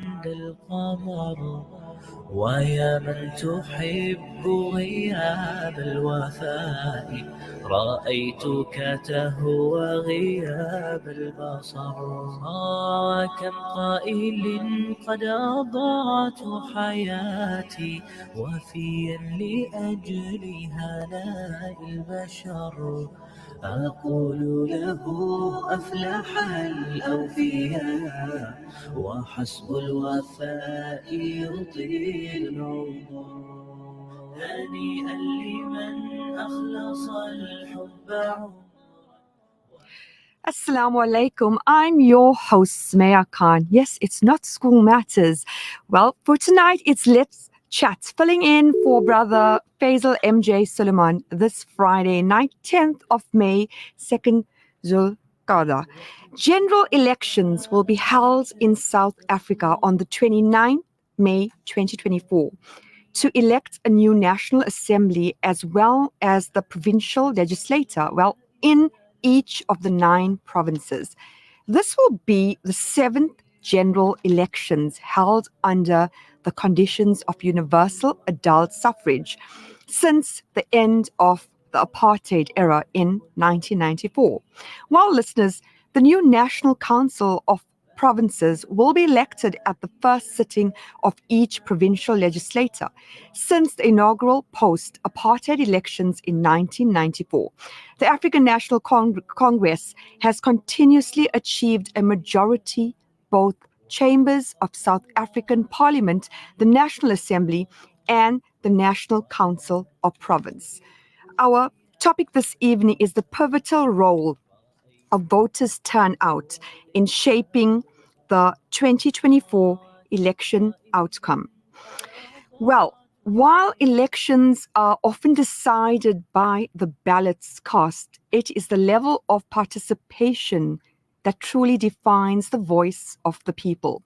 القمر ويا من تحب غياب الوفاء رأيتك تهوى غياب البصر كم قائل قد أضعت حياتي وفيا لأجل هناء البشر أقول له أفلح الأوفياء وحسب الوفاء يطيل العمر هنيئا لمن أخلص الحب عمر. Assalamu alaikum. I'm your host, Sumaya Khan. Yes, it's not school matters. Well, for tonight, it's Let's Chat, filling in for brother Faisal MJ Suleiman this Friday night, 10th of May, 2nd Zulqa'dah. General elections will be held in South Africa on the 29th May 2024 to elect a new National Assembly as well as the provincial legislature, in each of the 9 provinces. This will be the 7th general elections held under the conditions of universal adult suffrage since the end of the apartheid era in 1994. Well, listeners, the new National Council of Provinces will be elected at the first sitting of each provincial legislature since the inaugural post-apartheid elections in 1994. The African National Congress has continuously achieved a majority both chambers of South African Parliament, the National Assembly, and the National Council of Province. Our topic this evening is the pivotal role of voters' turnout in shaping the 2024 election outcome. Well, while elections are often decided by the ballots cast, it is the level of participation that truly defines the voice of the people.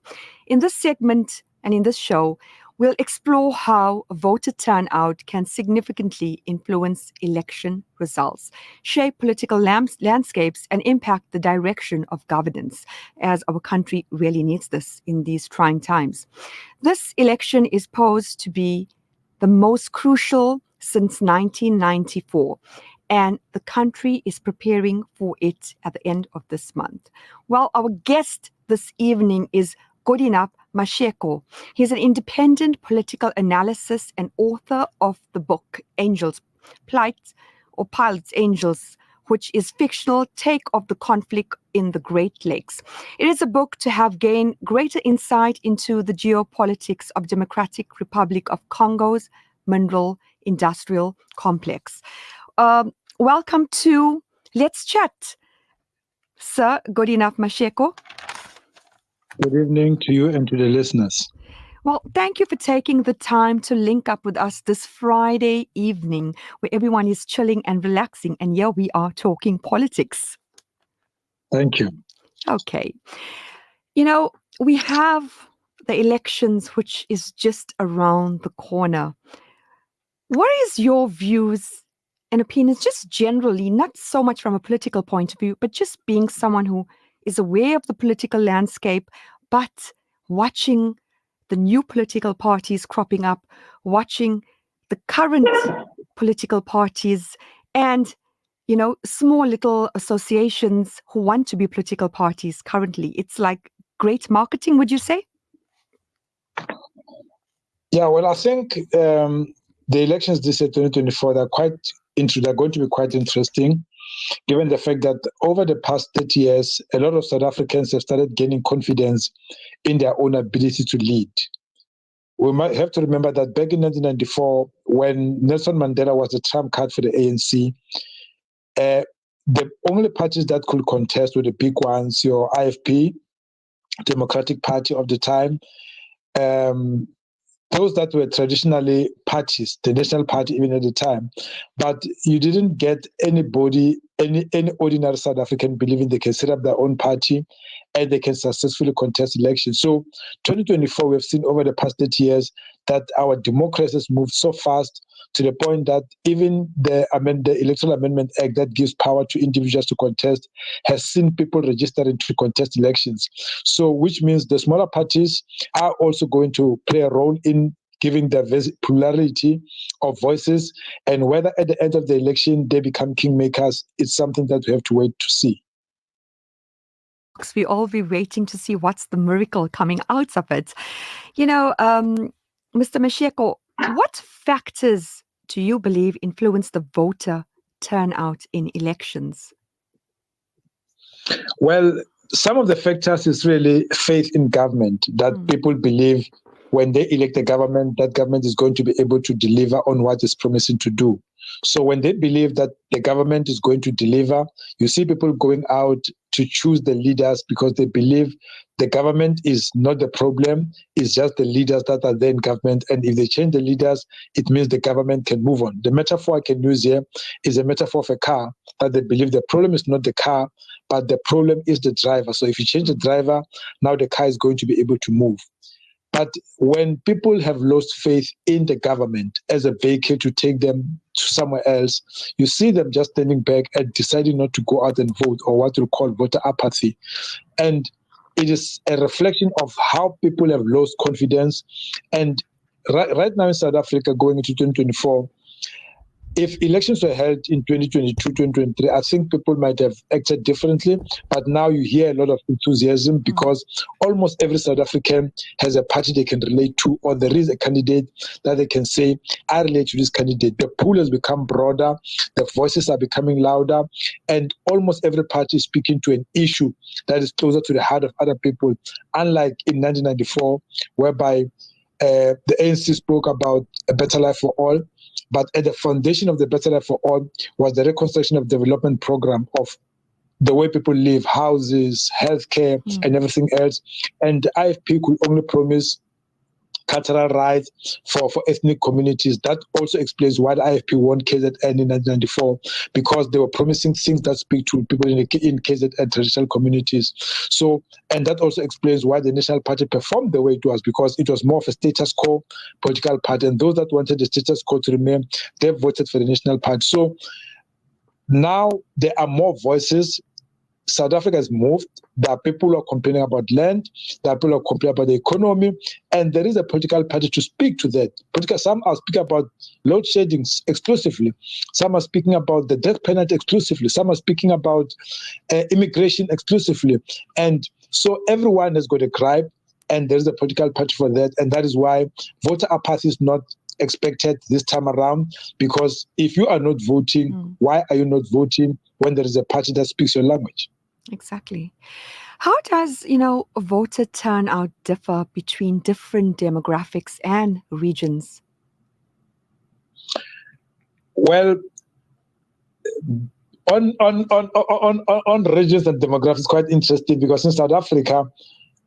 In this segment and in this show, we'll explore how voter turnout can significantly influence election results, shape political landscapes, and impact the direction of governance, as our country really needs this in these trying times. This election is posed to be the most crucial since 1994, and the country is preparing for it at the end of this month. Well, our guest this evening is Goodenough Masego. He's an independent political analyst and author of the book Angels Plight or Pilots Angels, which is fictional take of the conflict in the Great Lakes. It is a book to have gained greater insight into the geopolitics of Democratic Republic of Congo's mineral industrial complex. Welcome to Let's Chat, Sir Goodenough Masego. Good evening to you and to the listeners. Well, thank you for taking the time to link up with us this Friday evening where everyone is chilling and relaxing. And here we are talking politics. Thank you. Okay. You know, we have the elections, which is just around the corner. What is your views and opinions, just generally, not so much from a political point of view, but just being someone who is aware of the political landscape, but watching the new political parties cropping up, watching the current political parties and, you know, small little associations who want to be political parties currently. It's like great marketing, would you say? Yeah, well, I think the elections this year, 2024, they're going to be quite interesting, given the fact that over the past 30 years, a lot of South Africans have started gaining confidence in their own ability to lead. We might have to remember that back in 1994, when Nelson Mandela was the trump card for the ANC, the only parties that could contest were the big ones, your IFP, Democratic Party of the time, those that were traditionally parties, the National Party even at the time, but you didn't get anybody, any ordinary South African believing they can set up their own party and they can successfully contest elections. So 2024, we've seen over the past 30 years that our democracy has moved so fast to the point that even the Electoral Amendment Act that gives power to individuals to contest has seen people registering to contest elections. So, which means the smaller parties are also going to play a role in giving the plurality of voices, and whether at the end of the election they become kingmakers, it's something that we have to wait to see. We all be waiting to see what's the miracle coming out of it. Mr. Masego, what factors do you believe influence the voter turnout in elections? Well, some of the factors is really faith in government, that people believe when they elect a government, that government is going to be able to deliver on what it's promising to do. So when they believe that the government is going to deliver, you see people going out to choose the leaders because they believe the government is not the problem, it's just the leaders that are there in government. And if they change the leaders, it means the government can move on. The metaphor I can use here is a metaphor of a car, that they believe the problem is not the car, but the problem is the driver. So if you change the driver, now the car is going to be able to move. But when people have lost faith in the government as a vehicle to take them to somewhere else, you see them just standing back and deciding not to go out and vote, or what we call voter apathy. And it is a reflection of how people have lost confidence. And right now in South Africa, going into 2024, if elections were held in 2022, 2023, I think people might have acted differently. But now you hear a lot of enthusiasm because almost every South African has a party they can relate to, or there is a candidate that they can say, I relate to this candidate. The pool has become broader, the voices are becoming louder, and almost every party is speaking to an issue that is closer to the heart of other people, unlike in 1994, whereby the ANC spoke about a better life for all. But at the foundation of the Better Life for All was the reconstruction of development program of the way people live, houses, healthcare, and everything else. And the IFP could only promise cultural rights for ethnic communities. That also explains why the IFP won KZN in 1994, because they were promising things that speak to people in KZN traditional communities. So, and that also explains why the National Party performed the way it was, because it was more of a status quo political party. And those that wanted the status quo to remain, they voted for the National Party. So now there are more voices. South Africa has moved. There are people who are complaining about land. There are people who are complaining about the economy. And there is a political party to speak to that. Some are speaking about load shedding exclusively. Some are speaking about the death penalty exclusively. Some are speaking about immigration exclusively. And so everyone has got a gripe, and there is a political party for that. And that is why voter apathy is not expected this time around, because if you are not voting, why are you not voting when there is a party that speaks your language? Exactly. How does, voter turnout differ between different demographics and regions? Well, on regions and demographics, quite interesting, because in South Africa,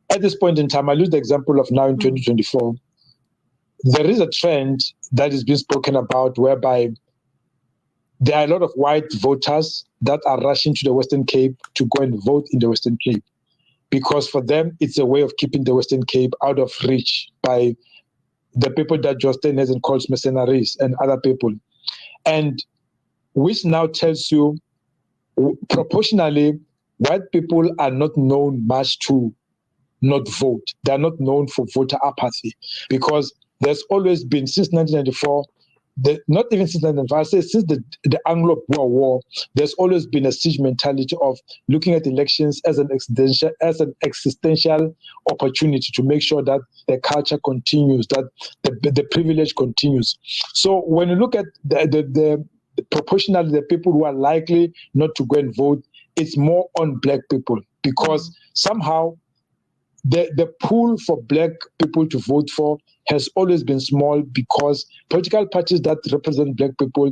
at this point in time, I use the example of now in 2024, there is a trend that is being spoken about whereby there are a lot of white voters that are rushing to the Western Cape to go and vote in the Western Cape, because for them, it's a way of keeping the Western Cape out of reach by the people that Justin has calls mercenaries and other people. And which now tells you, proportionally, white people are not known much to not vote. They are not known for voter apathy, because there's always been, since 1994, not even since 1995, since the Anglo-Boer War, there's always been a siege mentality of looking at elections as an existential opportunity to make sure that the culture continues, that the privilege continues. So when you look at the proportionally, the people who are likely not to go and vote, it's more on black people, because somehow the pool for black people to vote for has always been small, because political parties that represent black people,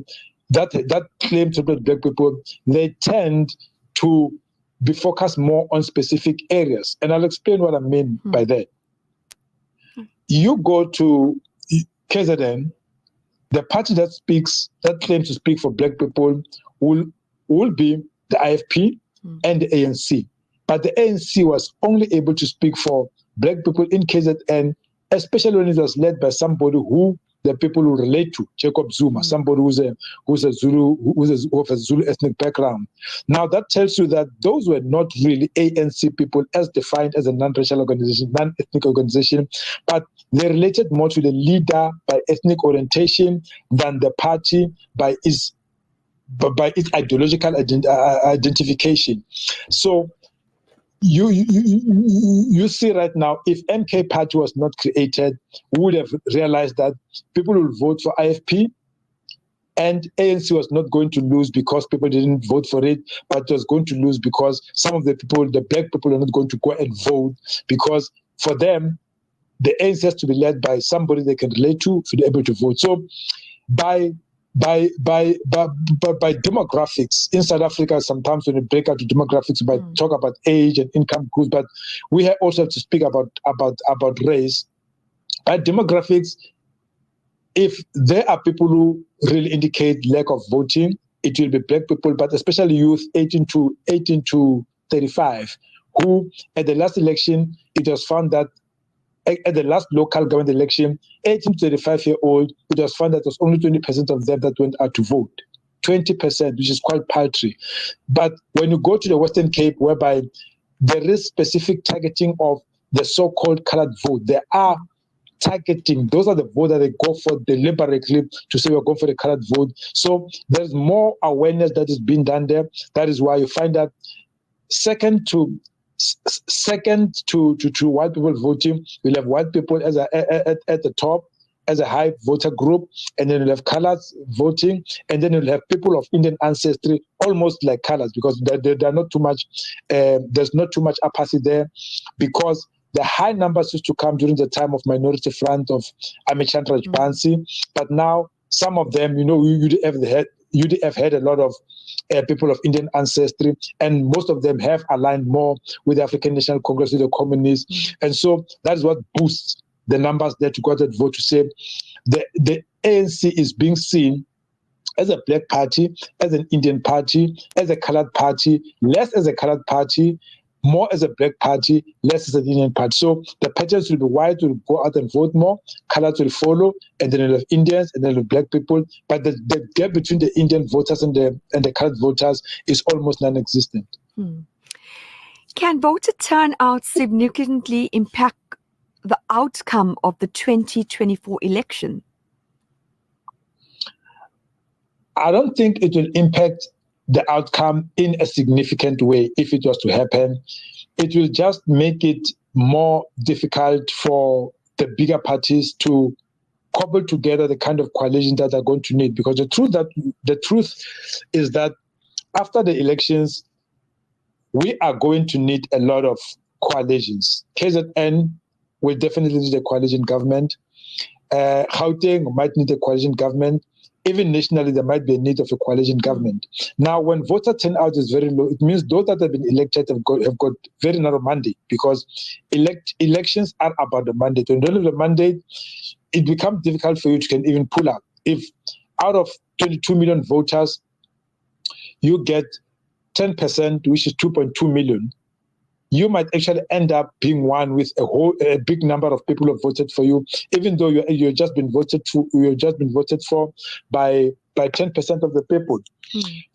that claim to represent black people, they tend to be focused more on specific areas. And I'll explain what I mean by that. You go to KZN, the party that claims to speak for black people will be the IFP and the ANC. But the ANC was only able to speak for black people in KZN, especially when it was led by somebody who the people who relate to Jacob Zuma, somebody who's a Zulu, of a Zulu ethnic background. Now that tells you that those were not really ANC people as defined as a non-racial organization, non-ethnic organization, but they related more to the leader by ethnic orientation than the party by its ideological identification. So you see right now, if MK Party was not created, we would have realized that people will vote for IFP, and ANC was not going to lose because people didn't vote for it, but it was going to lose because some of the people, the black people, are not going to go and vote, because for them, the ANC has to be led by somebody they can relate to be able to vote. So by demographics in South Africa, sometimes when we break out to demographics, but talk about age and income groups, but we also have to speak about race. By demographics, if there are people who really indicate lack of voting, it will be black people, but especially youth 18 to 35, who at the last election, it was found that at the last local government election, 18 to 35-year-old, it was found that it was only 20% of them that went out to vote. 20%, which is quite paltry. But when you go to the Western Cape, whereby there is specific targeting of the so-called colored vote, there are targeting. Those are the votes that they go for deliberately to say we're going for the colored vote. So there's more awareness that is being done there. That is why you find that second to white people voting, we'll have white people at the top as a high voter group, and then you'll have colors voting, and then you'll have people of Indian ancestry, almost like colors, because they're not too much. There's not too much apathy there, because the high numbers used to come during the time of Minority Front of Amichan Rajbansi, but now some of them, UDF had a lot of people of Indian ancestry, and most of them have aligned more with the African National Congress, with the communists, and so that's what boosts the numbers there to go that vote, to say the ANC is being seen as a black party, as an Indian party, as a colored party, less as a colored party, more as a black party, less as an Indian party. So the patterns will be white will go out and vote more, colors will follow, and then you'll have Indians, and then you'll have black people. But the gap between the Indian voters and the colored voters is almost non-existent. Can voter turnout significantly impact the outcome of the 2024 election? I don't think it will impact the outcome in a significant way if it was to happen. It will just make it more difficult for the bigger parties to cobble together the kind of coalition that they're going to need. Because the truth is that after the elections, we are going to need a lot of coalitions. KZN will definitely need a coalition government. Gauteng might need a coalition government. Even nationally, there might be a need of a coalition government. Now, when voter turnout is very low, it means those that have been elected have got very narrow mandate, because elections are about the mandate. When you don't have the mandate, it becomes difficult for you to can even pull up. If out of 22 million voters, you get 10%, which is 2.2 million, you might actually end up being one with a big number of people who voted for you, even though you've just been voted for by 10% of the people.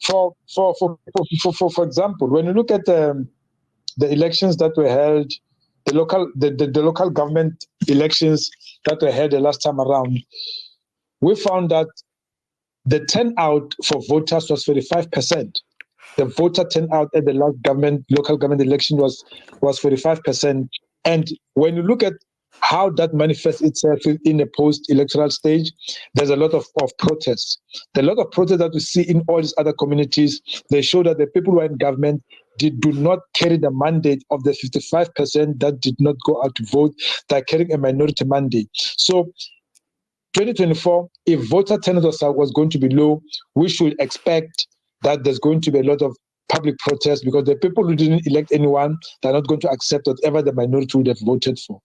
For example, when you look at the elections that were held, the local government elections that were held the last time around, we found that the turnout for voters was 35%. The voter turnout at the last local government election was 45%. And when you look at how that manifests itself in a post-electoral stage, there's a lot of protests. The lot of protests that we see in all these other communities, they show that the people who are in government do not carry the mandate of the 55% that did not go out to vote. They're carrying a minority mandate. So 2024, if voter turnout was going to be low, we should expect that there's going to be a lot of public protests, because the people who didn't elect anyone, they're not going to accept whatever the minority would have voted for.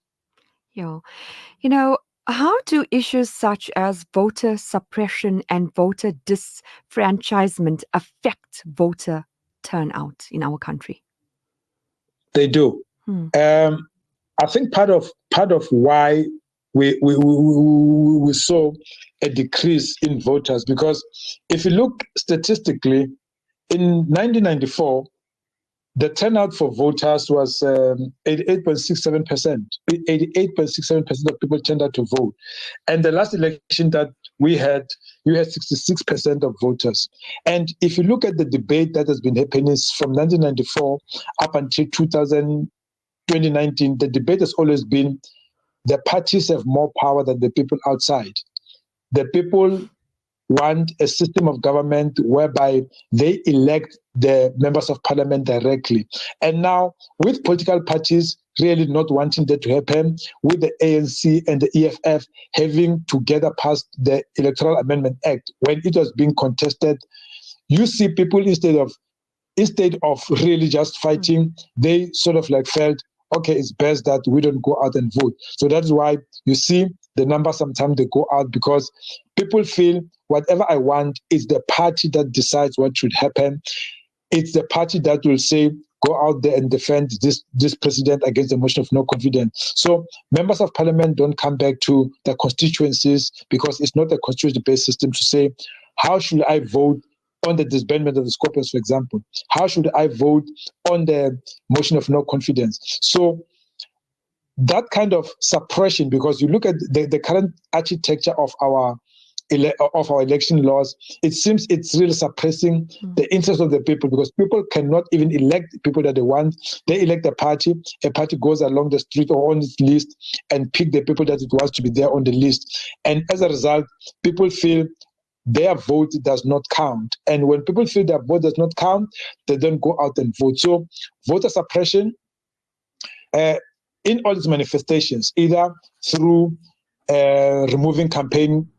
Yeah. How do issues such as voter suppression and voter disfranchisement affect voter turnout in our country? They do. I think part of why we saw a decrease in voters, because if you look statistically, in 1994, the turnout for voters was 88.67%. 88.67% of people turned out to vote. And the last election that we had, you had 66% of voters. And if you look at the debate that has been happening from 1994 up until 2019, the debate has always been the parties have more power than the people outside. The people want a system of government whereby they elect the members of parliament directly. And now, with political parties really not wanting that to happen, with the ANC and the EFF having together passed the Electoral Amendment Act, when it was being contested, you see people instead of really just fighting, they sort of like felt, okay, it's best that we don't go out and vote. So that's why you see the numbers sometimes they go out, because people feel whatever I want is the party that decides what should happen. It's the party that will say, go out there and defend this president against the motion of no confidence. So members of parliament don't come back to their constituencies, because it's not a constituency-based system to say, how should I vote on the disbandment of the Scorpions, for example? How should I vote on the motion of no confidence? So that kind of suppression, because you look at the current architecture of our election laws, it seems it's really suppressing the interest of the people, because people cannot even elect people that they want. They elect a party goes along the street or on its list and pick the people that it wants to be there on the list. And as a result, people feel their vote does not count. And when people feel their vote does not count, they don't go out and vote. So voter suppression in all its manifestations, either through removing campaign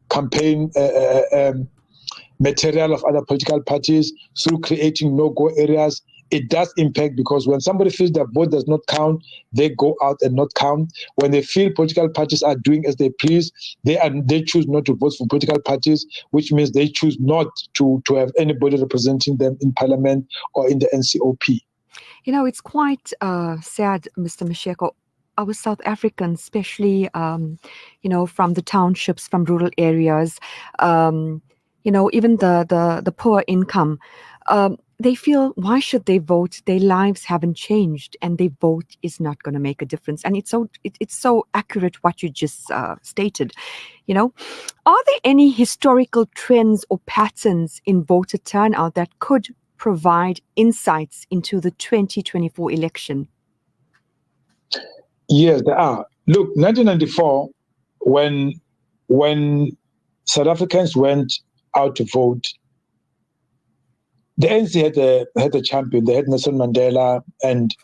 material of other political parties, through creating no-go areas, it does impact, because when somebody feels their vote does not count, they go out and not count. When they feel political parties are doing as they please, they choose not to vote for political parties, which means they choose not to have anybody representing them in parliament or in the NCOP. You know, it's quite sad, Mr. Masego. Our South Africans, especially, from the townships, from rural areas, even the poor income, they feel, why should they vote? Their lives haven't changed, and their vote is not going to make a difference. And it's so accurate what you just stated. Are there any historical trends or patterns in voter turnout that could provide insights into the 2024 election? Yes, there are. Look, 1994, when South Africans went out to vote, the ANC had a champion. They had Nelson Mandela, and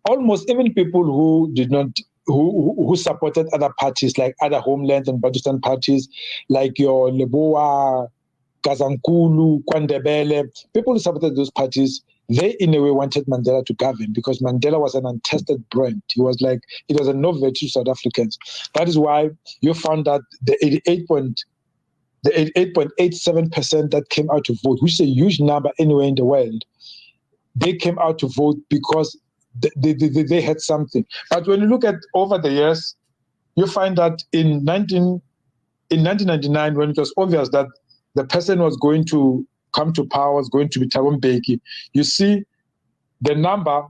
almost even people who did not, who supported other parties, like other homeland and Pakistan parties, like your Leboa, Gazankulu, Kwandebele, people who supported those parties, they in a way wanted Mandela to govern, because Mandela was an untested brand. He was like, it was a novelty to South Africans. That is why you found that the 88.87% that came out to vote, which is a huge number anywhere in the world, they came out to vote because they had something. But when you look at over the years, you find that in 1999, when it was obvious that the person was going to come to power, was going to be Thabo Mbeki, you see the number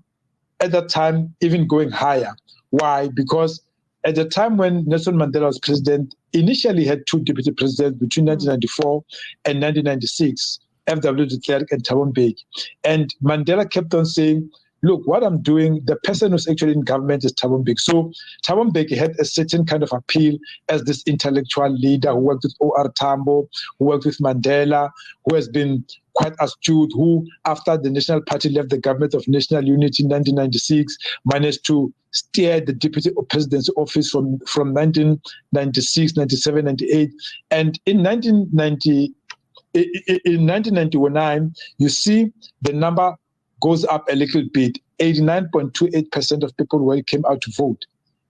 at that time even going higher. Why? Because at the time when Nelson Mandela was president, initially had two deputy presidents between 1994 and 1996, F.W. de Klerk and Thabo Mbeki. And Mandela kept on saying, look, what I'm doing, the person who's actually in government is Thabo Mbeki. So Thabo Mbeki had a certain kind of appeal as this intellectual leader who worked with O.R. Tambo, who worked with Mandela, who has been quite astute, who, after the National Party left the government of national unity in 1996, managed to steer the deputy presidency office from 1996, 97, 98. And in 1999, you see the number goes up a little bit. 89.28% of people came out to vote.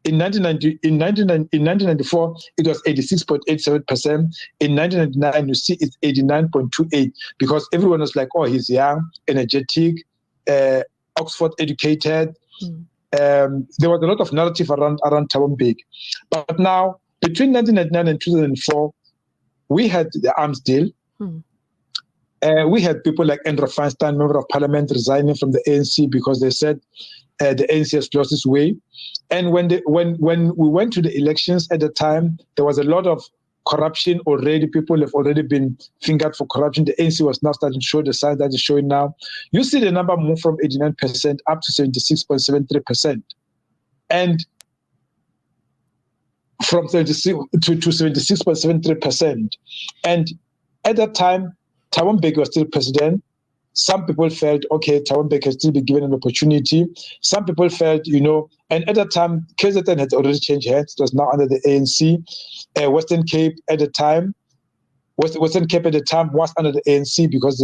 In 1994, it was 86.87%. In 1999, you see it's 89.28, because everyone was like, oh, he's young, energetic, Oxford educated, there was a lot of narrative around Thabo Mbeki. But now, between 1999 and 2004, we had the arms deal. We had people like Andrew Feinstein, member of parliament, resigning from the ANC because they said the ANC has lost its way. And when we went to the elections at the time, there was a lot of corruption already. People have already been fingered for corruption. The ANC was now starting to show the signs that it's showing now. You see the number move from 89% up to 76.73%. And from 36 to 76.73%. And at that time, Thabo Mbeki was still president. Some people felt, okay, Thabo Mbeki can still be given an opportunity. Some people felt, and at that time, KZN had already changed hands. It was now under the ANC. Western Cape at the time was under the ANC because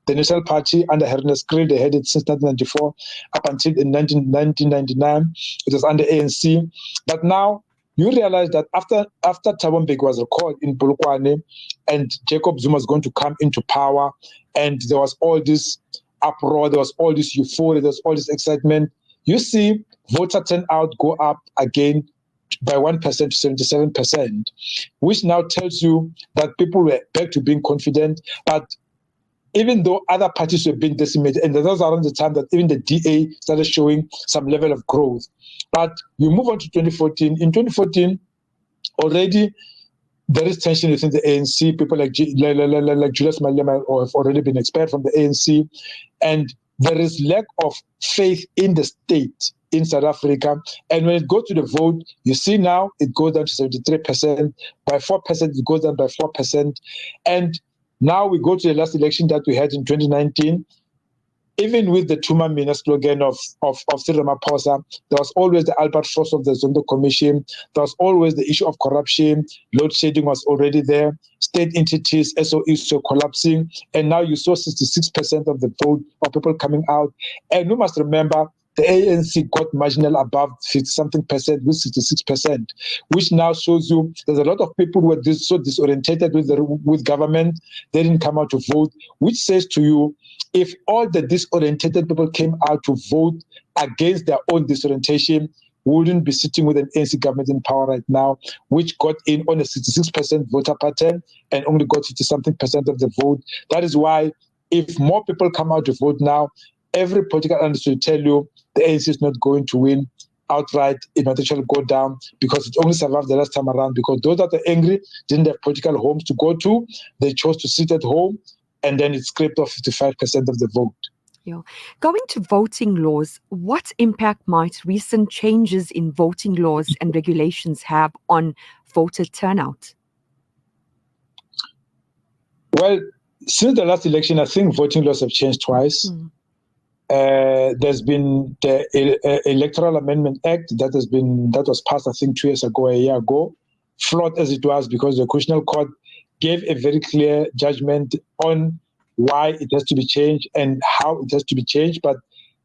the National Party under Ernest Kriel, they had it since 1994 up until in 1999. It was under ANC. But now you realize that after Thabo Mbeki was recalled in Polokwane and Jacob Zuma was going to come into power, and there was all this uproar, there was all this euphoria, there was all this excitement, you see voter turnout go up again by 1% to 77%, which now tells you that people were back to being confident. But even though other parties were being decimated, and that was around the time that even the DA started showing some level of growth. But you move on to 2014. In 2014, already there is tension within the ANC. People like Julius Malema have already been expelled from the ANC. And there is lack of faith in the state in South Africa. And when it goes to the vote, you see now it goes down to 73%. By 4%, it goes down by 4%. And now we go to the last election that we had in 2019. Even with the Tuma Mina slogan of Cyril Ramaphosa, there was always the albatross of the Zondo Commission. There was always the issue of corruption. Load shedding was already there. State entities, SOEs were collapsing. And now you saw 66% of the vote of people coming out. And we must remember, the ANC got marginal above 50-something percent with 66%, which now shows you there's a lot of people who were so disorientated with government, they didn't come out to vote, which says to you, if all the disorientated people came out to vote against their own disorientation, we wouldn't be sitting with an ANC government in power right now, which got in on a 66% voter pattern and only got 50-something percent of the vote. That is why if more people come out to vote now, every political analyst will tell you the ANC is not going to win outright. It might actually go down because it only survived the last time around because those that are angry didn't have political homes to go to. They chose to sit at home, and then it scraped off 55% of the vote. Yeah. Going to voting laws, what impact might recent changes in voting laws and regulations have on voter turnout? Well, since the last election, I think voting laws have changed twice. There's been the Electoral Amendment Act that was passed, I think, 2 years ago, a year ago, flawed as it was because the Constitutional Court gave a very clear judgment on why it has to be changed and how it has to be changed, but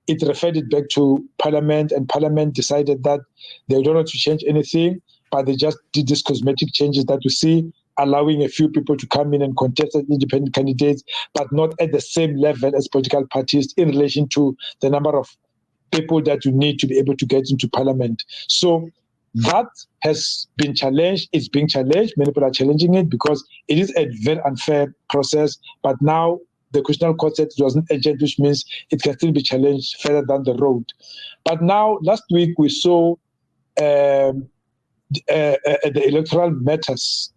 it referred it back to Parliament, and Parliament decided that they don't want to change anything, but they just did these cosmetic changes that you see, allowing a few people to come in and contest as independent candidates, but not at the same level as political parties in relation to the number of people that you need to be able to get into Parliament. So that has been challenged. It's being challenged. Many people are challenging it because it is a very unfair process. But now the Constitutional Court said it wasn't urgent, which means it can still be challenged further down the road. But now, last week, we saw the Electoral Matters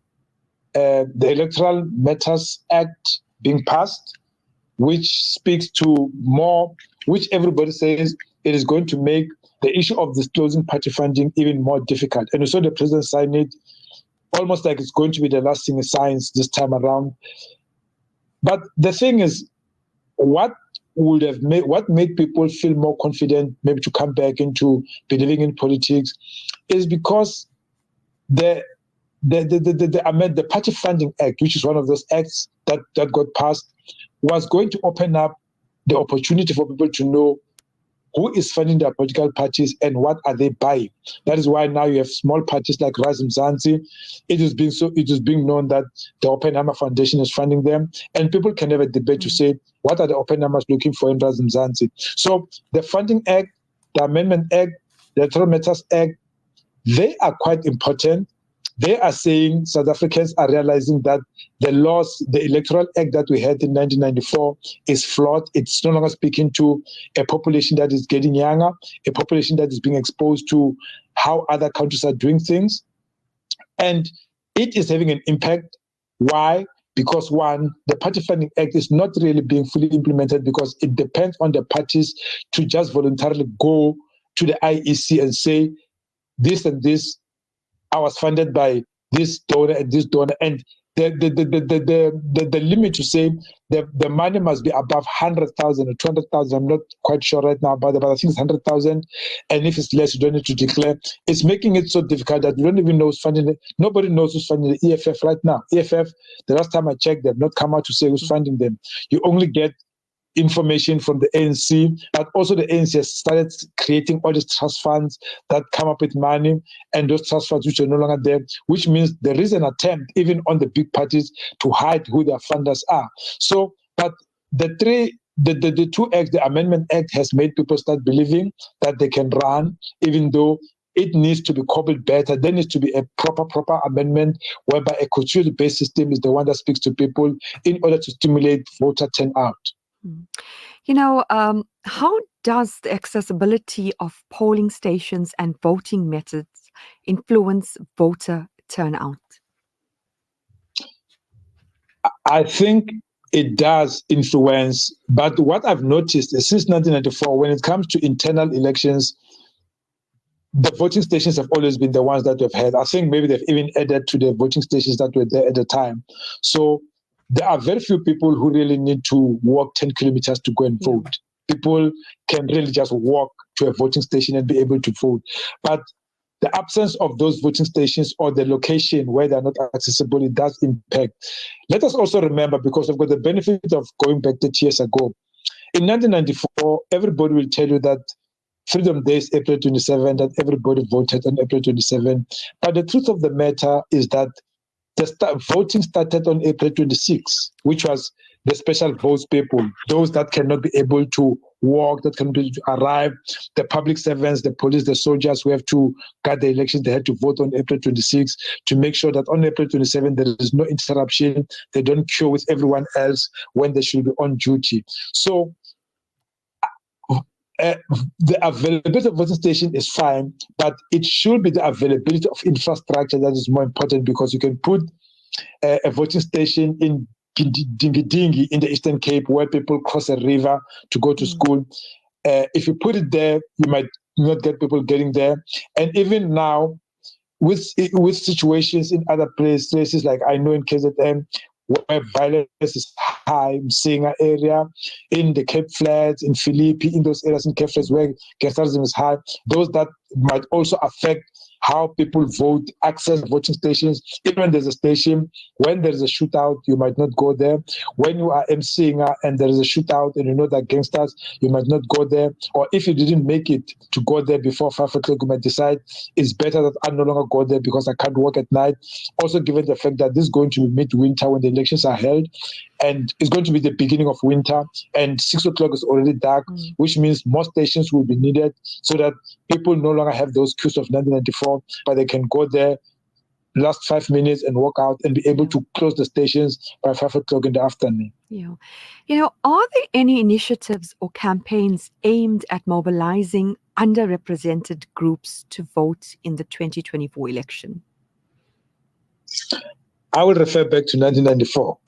Act being passed, which speaks to more, which everybody says it is going to make the issue of disclosing party funding even more difficult. And we saw the president sign it almost like it's going to be the last thing he signs this time around. But the thing is, what made people feel more confident maybe to come back into believing in politics is because the Party Funding Act, which is one of those acts that got passed, was going to open up the opportunity for people to know who is funding their political parties and what are they buying. That is why now you have small parties like Rise Mzansi. It is being known that the Oppenheimer Foundation is funding them, and people can have a debate to say, what are the Oppenheimers looking for in Rise Mzansi? So the Funding Act, the Amendment Act, the Electoral Matters Act, they are quite important. They are saying South Africans are realizing that the Electoral Act that we had in 1994 is flawed. It's no longer speaking to a population that is getting younger, a population that is being exposed to how other countries are doing things. And it is having an impact. Why? Because one, the Party Funding Act is not really being fully implemented because it depends on the parties to just voluntarily go to the IEC and say, this and this, I was funded by this donor and this donor, and the limit to say the money must be above 100,000 or 200,000. I'm not quite sure right now about it, but I think it's 100,000. And if it's less, you don't need to declare. It's making it so difficult that you don't even know who's funding it. Nobody knows who's funding the EFF right now. EFF, the last time I checked, they've not come out to say who's funding them. You only get information from the ANC, but also the ANC has started creating all these trust funds that come up with money, and those trust funds which are no longer there, which means there is an attempt, even on the big parties, to hide who their funders are. So, but the two acts, the Amendment Act has made people start believing that they can run, even though it needs to be cobbled better. There needs to be a proper amendment whereby a constitutional-based system is the one that speaks to people in order to stimulate voter turnout. You know, how does the accessibility of polling stations and voting methods influence voter turnout? I think it does influence, but what I've noticed is since 1994, when it comes to internal elections, the voting stations have always been the ones that we've had. I think maybe they've even added to the voting stations that were there at the time. So there are very few people who really need to walk 10 kilometers to go and vote. People can really just walk to a voting station and be able to vote. But the absence of those voting stations or the location where they're not accessible, it does impact. Let us also remember, because we've got the benefit of going back 30 years ago. In 1994, everybody will tell you that Freedom Day is April 27, that everybody voted on April 27. But the truth of the matter is that voting started on April 26, which was the special votes people, those that cannot be able to walk, that can be arrive, the public servants, the police, the soldiers who have to guard the elections, they had to vote on April 26 to make sure that on April 27 there is no interruption, they don't queue with everyone else when they should be on duty. So the availability of voting station is fine, but it should be the availability of infrastructure that is more important, because you can put a voting station in Dingi in the Eastern Cape where people cross a river to go to school. If you put it there, you might not get people getting there. And even now, with situations in other places, like I know in KZN, where violence is high, in Msinga area, in the Cape Flats, in Philippi, in those areas in Cape Flats where gangsterism is high, those that might also affect how people vote, access voting stations. Even when there's a station, when there's a shootout, you might not go there. When you are emceeing and there is a shootout and you know that gangsters, you might not go there. Or if you didn't make it to go there before 5 o'clock, you might decide it's better that I no longer go there because I can't work at night. Also, given the fact that this is going to be midwinter when the elections are held, and it's going to be the beginning of winter, and 6 o'clock is already dark, which means more stations will be needed so that people no longer have those queues of 1994, but they can go there, last 5 minutes and walk out and be able to close the stations by 5 o'clock in the afternoon. Yeah. You know, are there any initiatives or campaigns aimed at mobilizing underrepresented groups to vote in the 2024 election? I will refer back to 1994.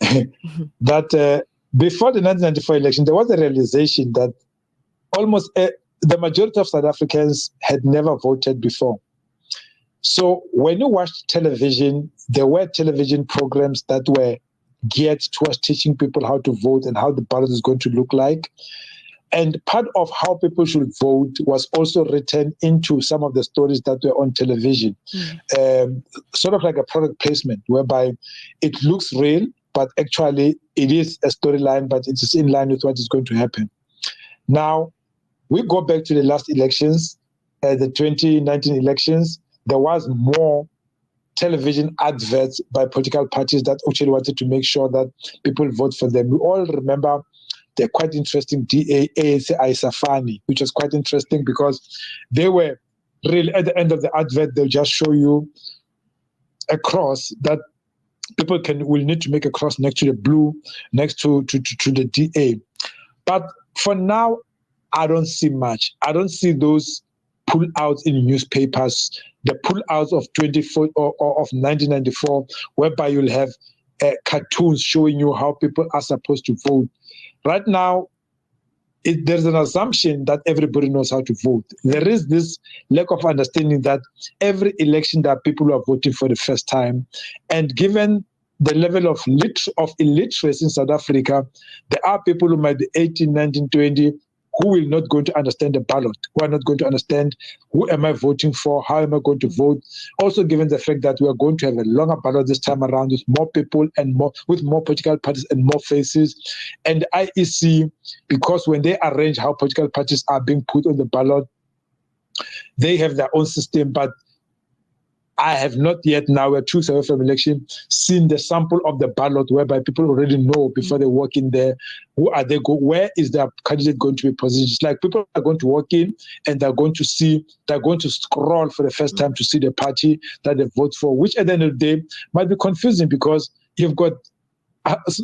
That before the 1994 election, there was a realization that almost the majority of South Africans had never voted before. So when you watched television, there were television programs that were geared towards teaching people how to vote and how the ballot is going to look like. And part of how people should vote was also written into some of the stories that were on television, sort of like a product placement, whereby it looks real, but actually it is a storyline, but it is in line with what is going to happen. Now, we go back to the last elections, the 2019 elections, there was more television adverts by political parties that actually wanted to make sure that people vote for them. We all remember the quite interesting ANC Isafani, which was quite interesting because they were really, at the end of the advert, they'll just show you a cross that people will need to make a cross next to the blue, next to the DA. But for now, I don't see much. I don't see those pull-outs in newspapers, the pull-outs of 1994, whereby you'll have cartoons showing you how people are supposed to vote. Right now, there's an assumption that everybody knows how to vote. There is this lack of understanding that every election there are people who are voting for the first time. And given the level of illiteracy in South Africa, there are people who might be 18, 19, 20, who will not going to understand the ballot, who are not going to understand who am I voting for, how am I going to vote. Also given the fact that we are going to have a longer ballot this time around with more people and with more political parties and more faces. And IEC, because when they arrange how political parties are being put on the ballot, they have their own system, but I have not yet, now we're 2 weeks from election, seen the sample of the ballot whereby people already know before they walk in there, where is their candidate going to be positioned. It's like people are going to walk in and they're going to scroll for the first time to see the party that they vote for, which at the end of the day might be confusing because you've got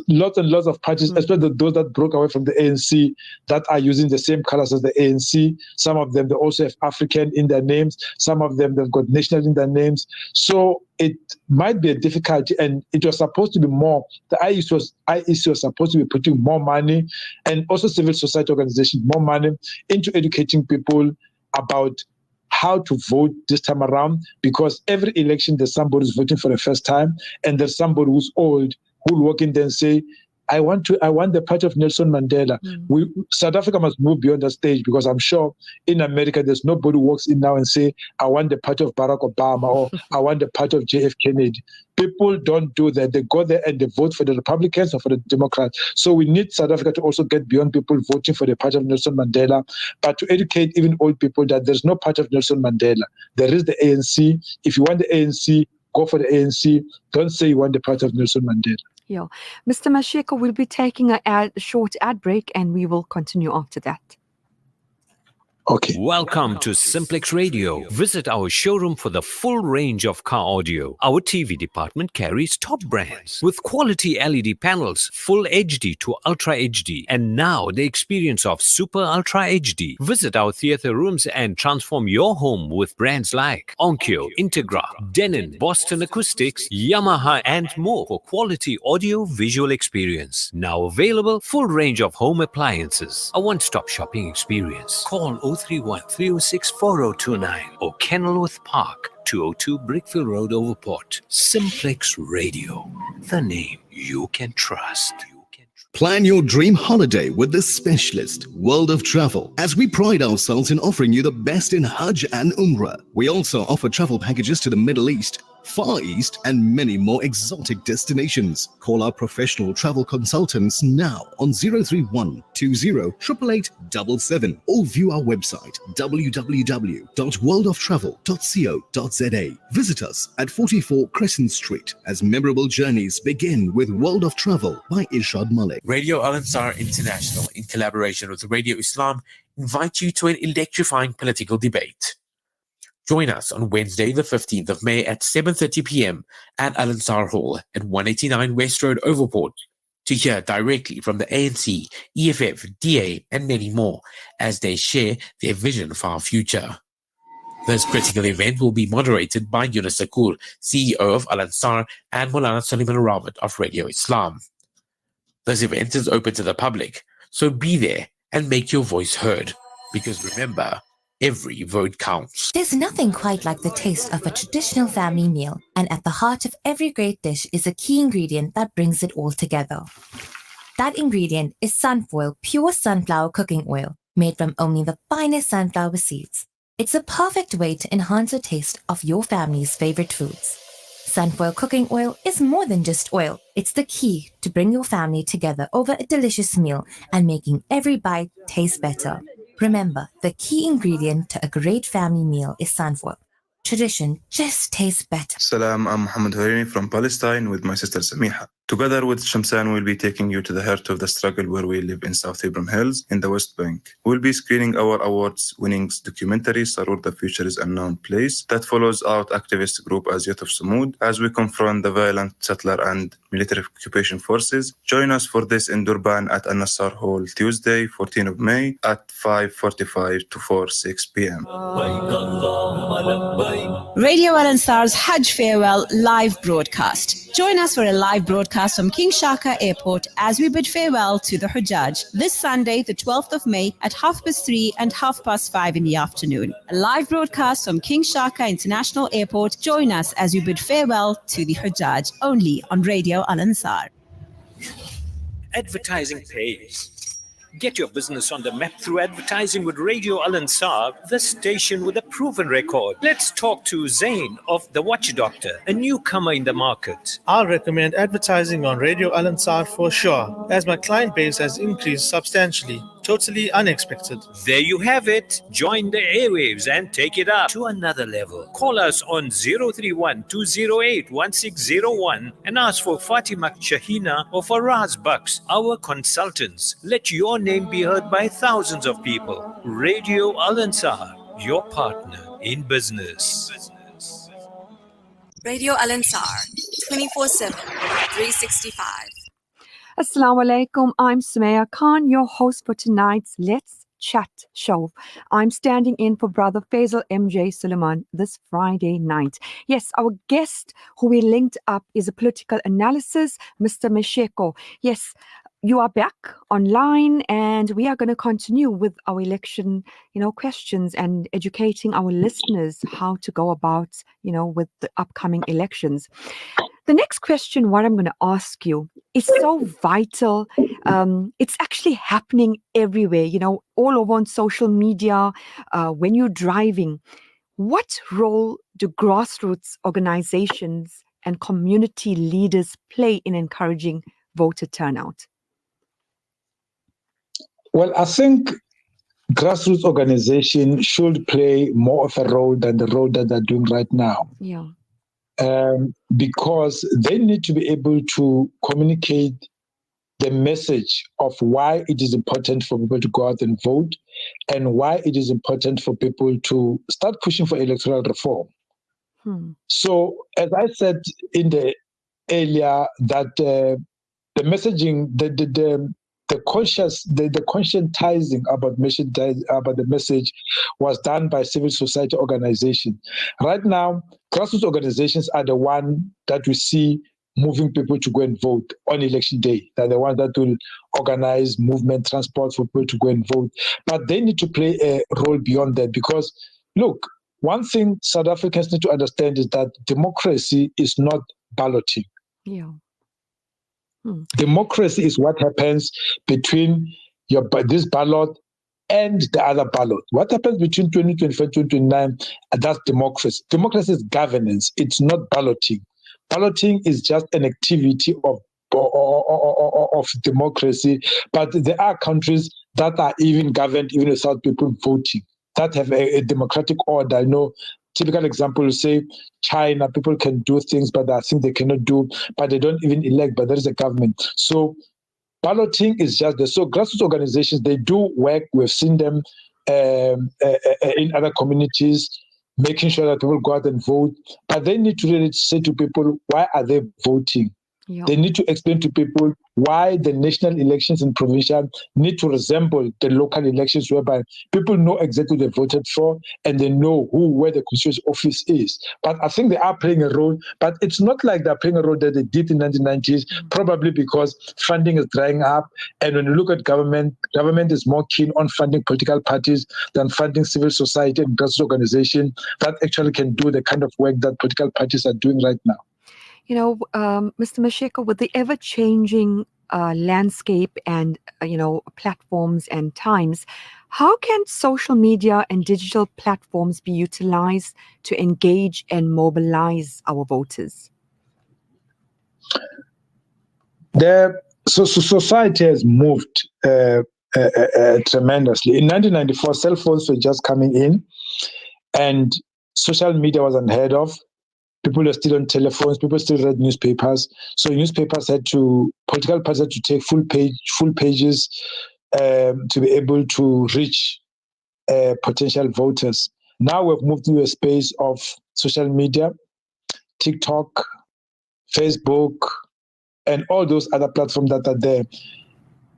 lots and lots of parties, especially those that broke away from the ANC, that are using the same colors as the ANC. Some of them, they also have African in their names. Some of them, they've got national in their names. So it might be a difficulty, and it was supposed to be more. The IEC was supposed to be putting more money, and also civil society organizations, more money into educating people about how to vote this time around, because every election there's somebody who's voting for the first time, and there's somebody who's old who will walk in there and say, I want the party of Nelson Mandela. South Africa must move beyond that stage, because I'm sure in America there's nobody who walks in now and say, I want the party of Barack Obama or I want the party of JF Kennedy. People don't do that. They go there and they vote for the Republicans or for the Democrats. So we need South Africa to also get beyond people voting for the party of Nelson Mandela, but to educate even old people that there's no party of Nelson Mandela. There is the ANC. If you want the ANC, go for the ANC. Don't say you want the party of Nelson Mandela. Yeah. Mr. Masego, we'll be taking a short ad break and we will continue after that. Okay. Welcome to Simplex Radio. Visit our showroom for the full range of car audio. Our TV department carries top brands with quality LED panels, full HD to Ultra HD, and now the experience of Super Ultra HD. Visit our theater rooms and transform your home with brands like Onkyo, Integra, Denon, Boston Acoustics, Yamaha, and more for quality audio visual experience. Now available, full range of home appliances. A one-stop shopping experience. Call 031-306-4029 or Kenilworth Park, 202 Brickville Road, Overport. Simplex Radio, the name you can trust. Plan your dream holiday with the specialist, World of Travel, as we pride ourselves in offering you the best in Hajj and Umrah. We also offer travel packages to the Middle East, Far East, and many more exotic destinations. Call our professional travel consultants now on 031 20 888877 or view our website www.worldoftravel.co.za. Visit us at 44 Crescent Street as memorable journeys begin with World of Travel by Irshad Malik. Radio Al-Ansar International, in collaboration with Radio Islam, invite you to an electrifying political debate. Join us on Wednesday, the 15th of May at 7:30 p.m. at Al-Ansar Hall at 189 West Road, Overport, to hear directly from the ANC, EFF, DA, and many more as they share their vision for our future. This critical event will be moderated by Yunus Akur, CEO of Al-Ansar, and Maulana Suleiman Rawat of Radio Islam. This event is open to the public, so be there and make your voice heard, because remember, every vote counts. There's nothing quite like the taste of a traditional family meal, and at the heart of every great dish is a key ingredient that brings it all together. That ingredient is Sunfoil pure sunflower cooking oil, made from only the finest sunflower seeds. It's a perfect way to enhance the taste of your family's favorite foods. Sunfoil cooking oil is more than just oil. It's the key to bring your family together over a delicious meal and making every bite taste better. Remember, the key ingredient to a great family meal is sunflower. Tradition just tastes better. Salam, I'm Mohammed Horini from Palestine with my sister Samiha. Together with Shamsan, we'll be taking you to the heart of the struggle where we live in South Ibrahim Hills in the West Bank. We'll be screening our awards-winning documentary, Sarur, The Future is Unknown Place, that follows out activist group as Youth of Sumud as we confront the violent settler and military occupation forces. Join us for this in Durban at An-Nassar Hall, Tuesday, 14th of May at 5:45 to 4:06 p.m. Radio Al Ansar's Hajj Farewell live broadcast. Join us for a live broadcast from King Shaka Airport as we bid farewell to the Hujjaj this Sunday, the 12th of May at 3:30 and 5:30 in the afternoon. A live broadcast from King Shaka International Airport. Join us as we bid farewell to the Hujjaj only on Radio Al Ansar. Advertising pays. Get your business on the map through advertising with Radio Al Ansar, the station with a proven record. Let's talk to Zain of The Watch Doctor, a newcomer in the market. I'll recommend advertising on Radio Al Ansar for sure, as my client base has increased substantially. Totally unexpected. There you have it. Join the airwaves and take it up to another level. Call us on 031-208-1601 and ask for Fatima Shahina or Faraz Bucks, our consultants. Let your name be heard by thousands of people. Radio Al Ansar, your partner in business. Radio Al Ansar, 24/7, 365. Assalamu alaikum. I'm Sumaya Khan, your host for tonight's Let's Chat show. I'm standing in for Brother Faisal MJ Suleiman this Friday night. Yes, our guest who we linked up is a political analyst, Mr. Masego. Yes, you are back online and we are going to continue with our election, questions and educating our listeners how to go about, with the upcoming elections. The next question, what I'm going to ask you, is so vital. It's actually happening everywhere, all over on social media, when you're driving. What role do grassroots organizations and community leaders play in encouraging voter turnout? Well, I think grassroots organizations should play more of a role than the role that they're doing right now. Yeah. Because they need to be able to communicate the message of why it is important for people to go out and vote and why it is important for people to start pushing for electoral reform. So, as I said in the earlier, that the messaging, the conscientizing about the message was done by civil society organizations. Right now, grassroots organizations are the one that we see moving people to go and vote on election day. They're the ones that will organize movement, transport for people to go and vote. But they need to play a role beyond that because, look, one thing South Africans need to understand is that democracy is not balloting. Yeah. Democracy is what happens between this ballot and the other ballot. What happens between 2024 and 2029, that's democracy. Democracy is governance. It's not balloting. Balloting is just an activity of democracy. But there are countries that are even governed even without people voting, that have a democratic order. Typical example, say China, people can do things, but I think they cannot do, but they don't even elect, but there is a government. So balloting is just there. So grassroots organizations, they do work. We've seen them in other communities, making sure that people go out and vote. But they need to really say to people, why are they voting? Yeah. They need to explain to people why the national elections and provincial need to resemble the local elections, whereby people know exactly what they voted for and they know where the constituency office is. But I think they are playing a role, but it's not like they're playing a role that they did in the 1990s, probably because funding is drying up. And when you look at government is more keen on funding political parties than funding civil society and grassroots organizations that actually can do the kind of work that political parties are doing right now. Mr. Masego, with the ever-changing landscape and, platforms and times, how can social media and digital platforms be utilized to engage and mobilize our voters? So society has moved tremendously. In 1994, cell phones were just coming in, and social media was unheard of. People were still on telephones. People still read newspapers. So political parties had to take full pages to be able to reach potential voters. Now we've moved to a space of social media, TikTok, Facebook, and all those other platforms that are there.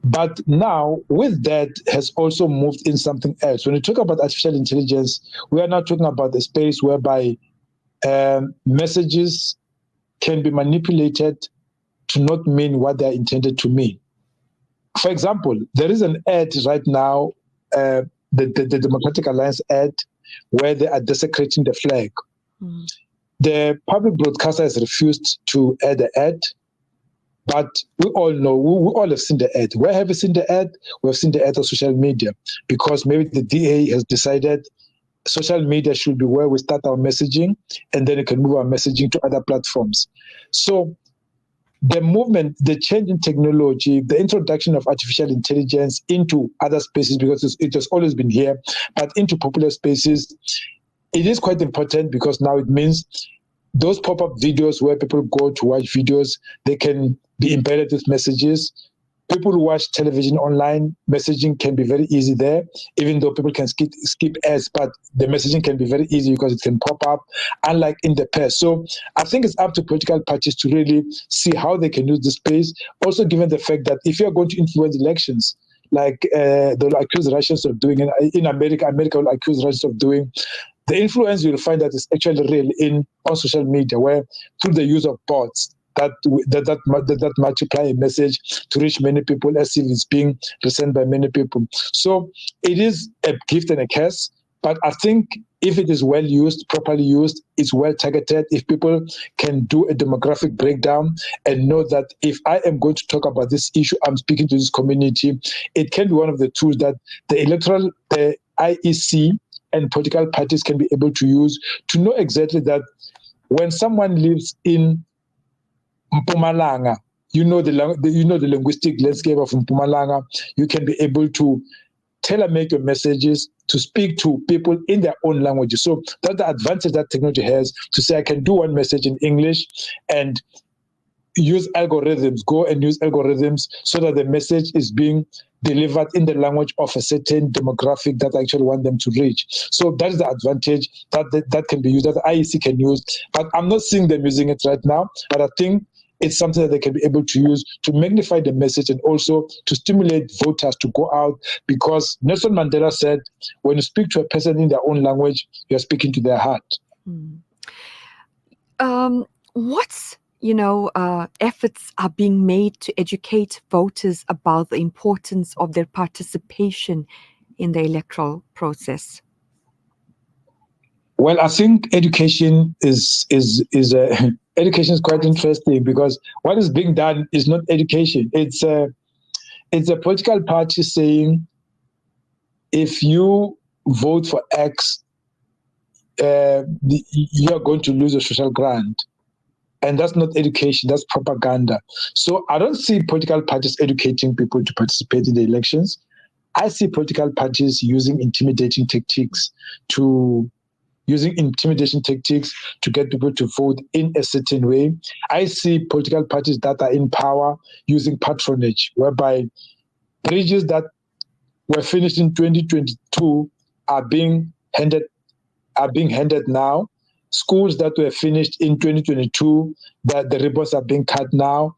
But now, with that, has also moved in something else. When we talk about artificial intelligence, we are now talking about a space whereby messages can be manipulated to not mean what they're intended to mean. For example, there is an ad right now, the Democratic Alliance ad, where they are desecrating the flag. The public broadcaster has refused to air the ad, but we all know, we all have seen the ad. Where have we seen the ad? We have seen the ad on social media, because maybe the DA has decided social media should be where we start our messaging, and then we can move our messaging to other platforms. So the movement, the change in technology, the introduction of artificial intelligence into other spaces, because it has always been here, but into popular spaces, it is quite important, because now it means those pop-up videos where people go to watch videos, they can be embedded with messages. People who watch television online, messaging can be very easy there, even though people can skip ads, but the messaging can be very easy because it can pop up, unlike in the past. So I think it's up to political parties to really see how they can use this space. Also, given the fact that if you're going to influence elections, like they'll accuse Russians of doing, in America will accuse Russians of doing, the influence you'll find that is actually real on social media, where through the use of bots, that multiply a message to reach many people as if it's being sent by many people. So it is a gift and a curse, but I think if it is well used, properly used, it's well targeted, if people can do a demographic breakdown and know that if I am going to talk about this issue, I'm speaking to this community, it can be one of the tools that the IEC and political parties can be able to use to know exactly that when someone lives in Mpumalanga, you know the linguistic landscape of Mpumalanga, you can be able to tailor-make your messages to speak to people in their own languages. So that's the advantage that technology has, to say I can do one message in English and use algorithms, go and use algorithms so that the message is being delivered in the language of a certain demographic that I actually want them to reach. So that is the advantage that can be used, that the IEC can use. But I'm not seeing them using it right now, but I think it's something that they can be able to use to magnify the message and also to stimulate voters to go out, because Nelson Mandela said, when you speak to a person in their own language, you're speaking to their heart. What efforts are being made to educate voters about the importance of their participation in the electoral process? Well, I think education is quite interesting, because what is being done is not education. It's a political party saying, if you vote for X, you are going to lose a social grant. And that's not education, that's propaganda. So I don't see political parties educating people to participate in the elections. I see political parties using intimidating tactics to get people to vote in a certain way. I see political parties that are in power using patronage, whereby bridges that were finished in 2022 are being handed now. Schools that were finished in 2022, that the ribbons are being cut now.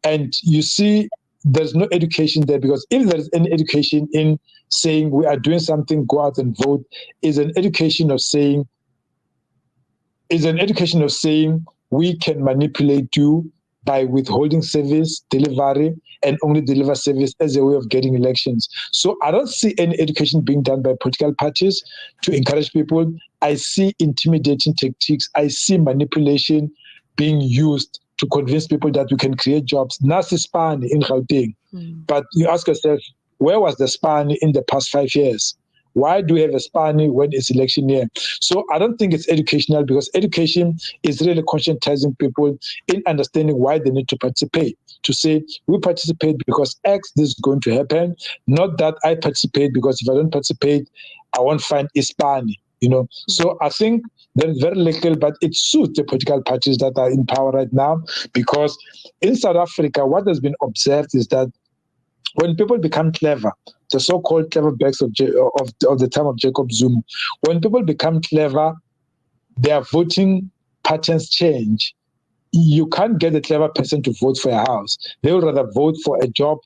And you see there's no education there, because if there is any education in saying we are doing something, go out and vote, is an education of saying we can manipulate you by withholding service delivery and only deliver service as a way of getting elections. So I don't see any education being done by political parties to encourage people. I see intimidating tactics. I see manipulation being used to convince people that we can create jobs. Nasi Spani in Gauteng. But you ask yourself, where was the Spani in the past 5 years? Why do we have a Spani when it's election year? So I don't think it's educational, because education is really conscientizing people in understanding why they need to participate. To say, we participate because X, this is going to happen, not that I participate because if I don't participate, I won't find Ispani. So I think there is very little, but it suits the political parties that are in power right now, because in South Africa, what has been observed is that when people become clever, the so-called clever backs of the time of Jacob Zuma, when people become clever, their voting patterns change. You can't get a clever person to vote for a house. They would rather vote for a job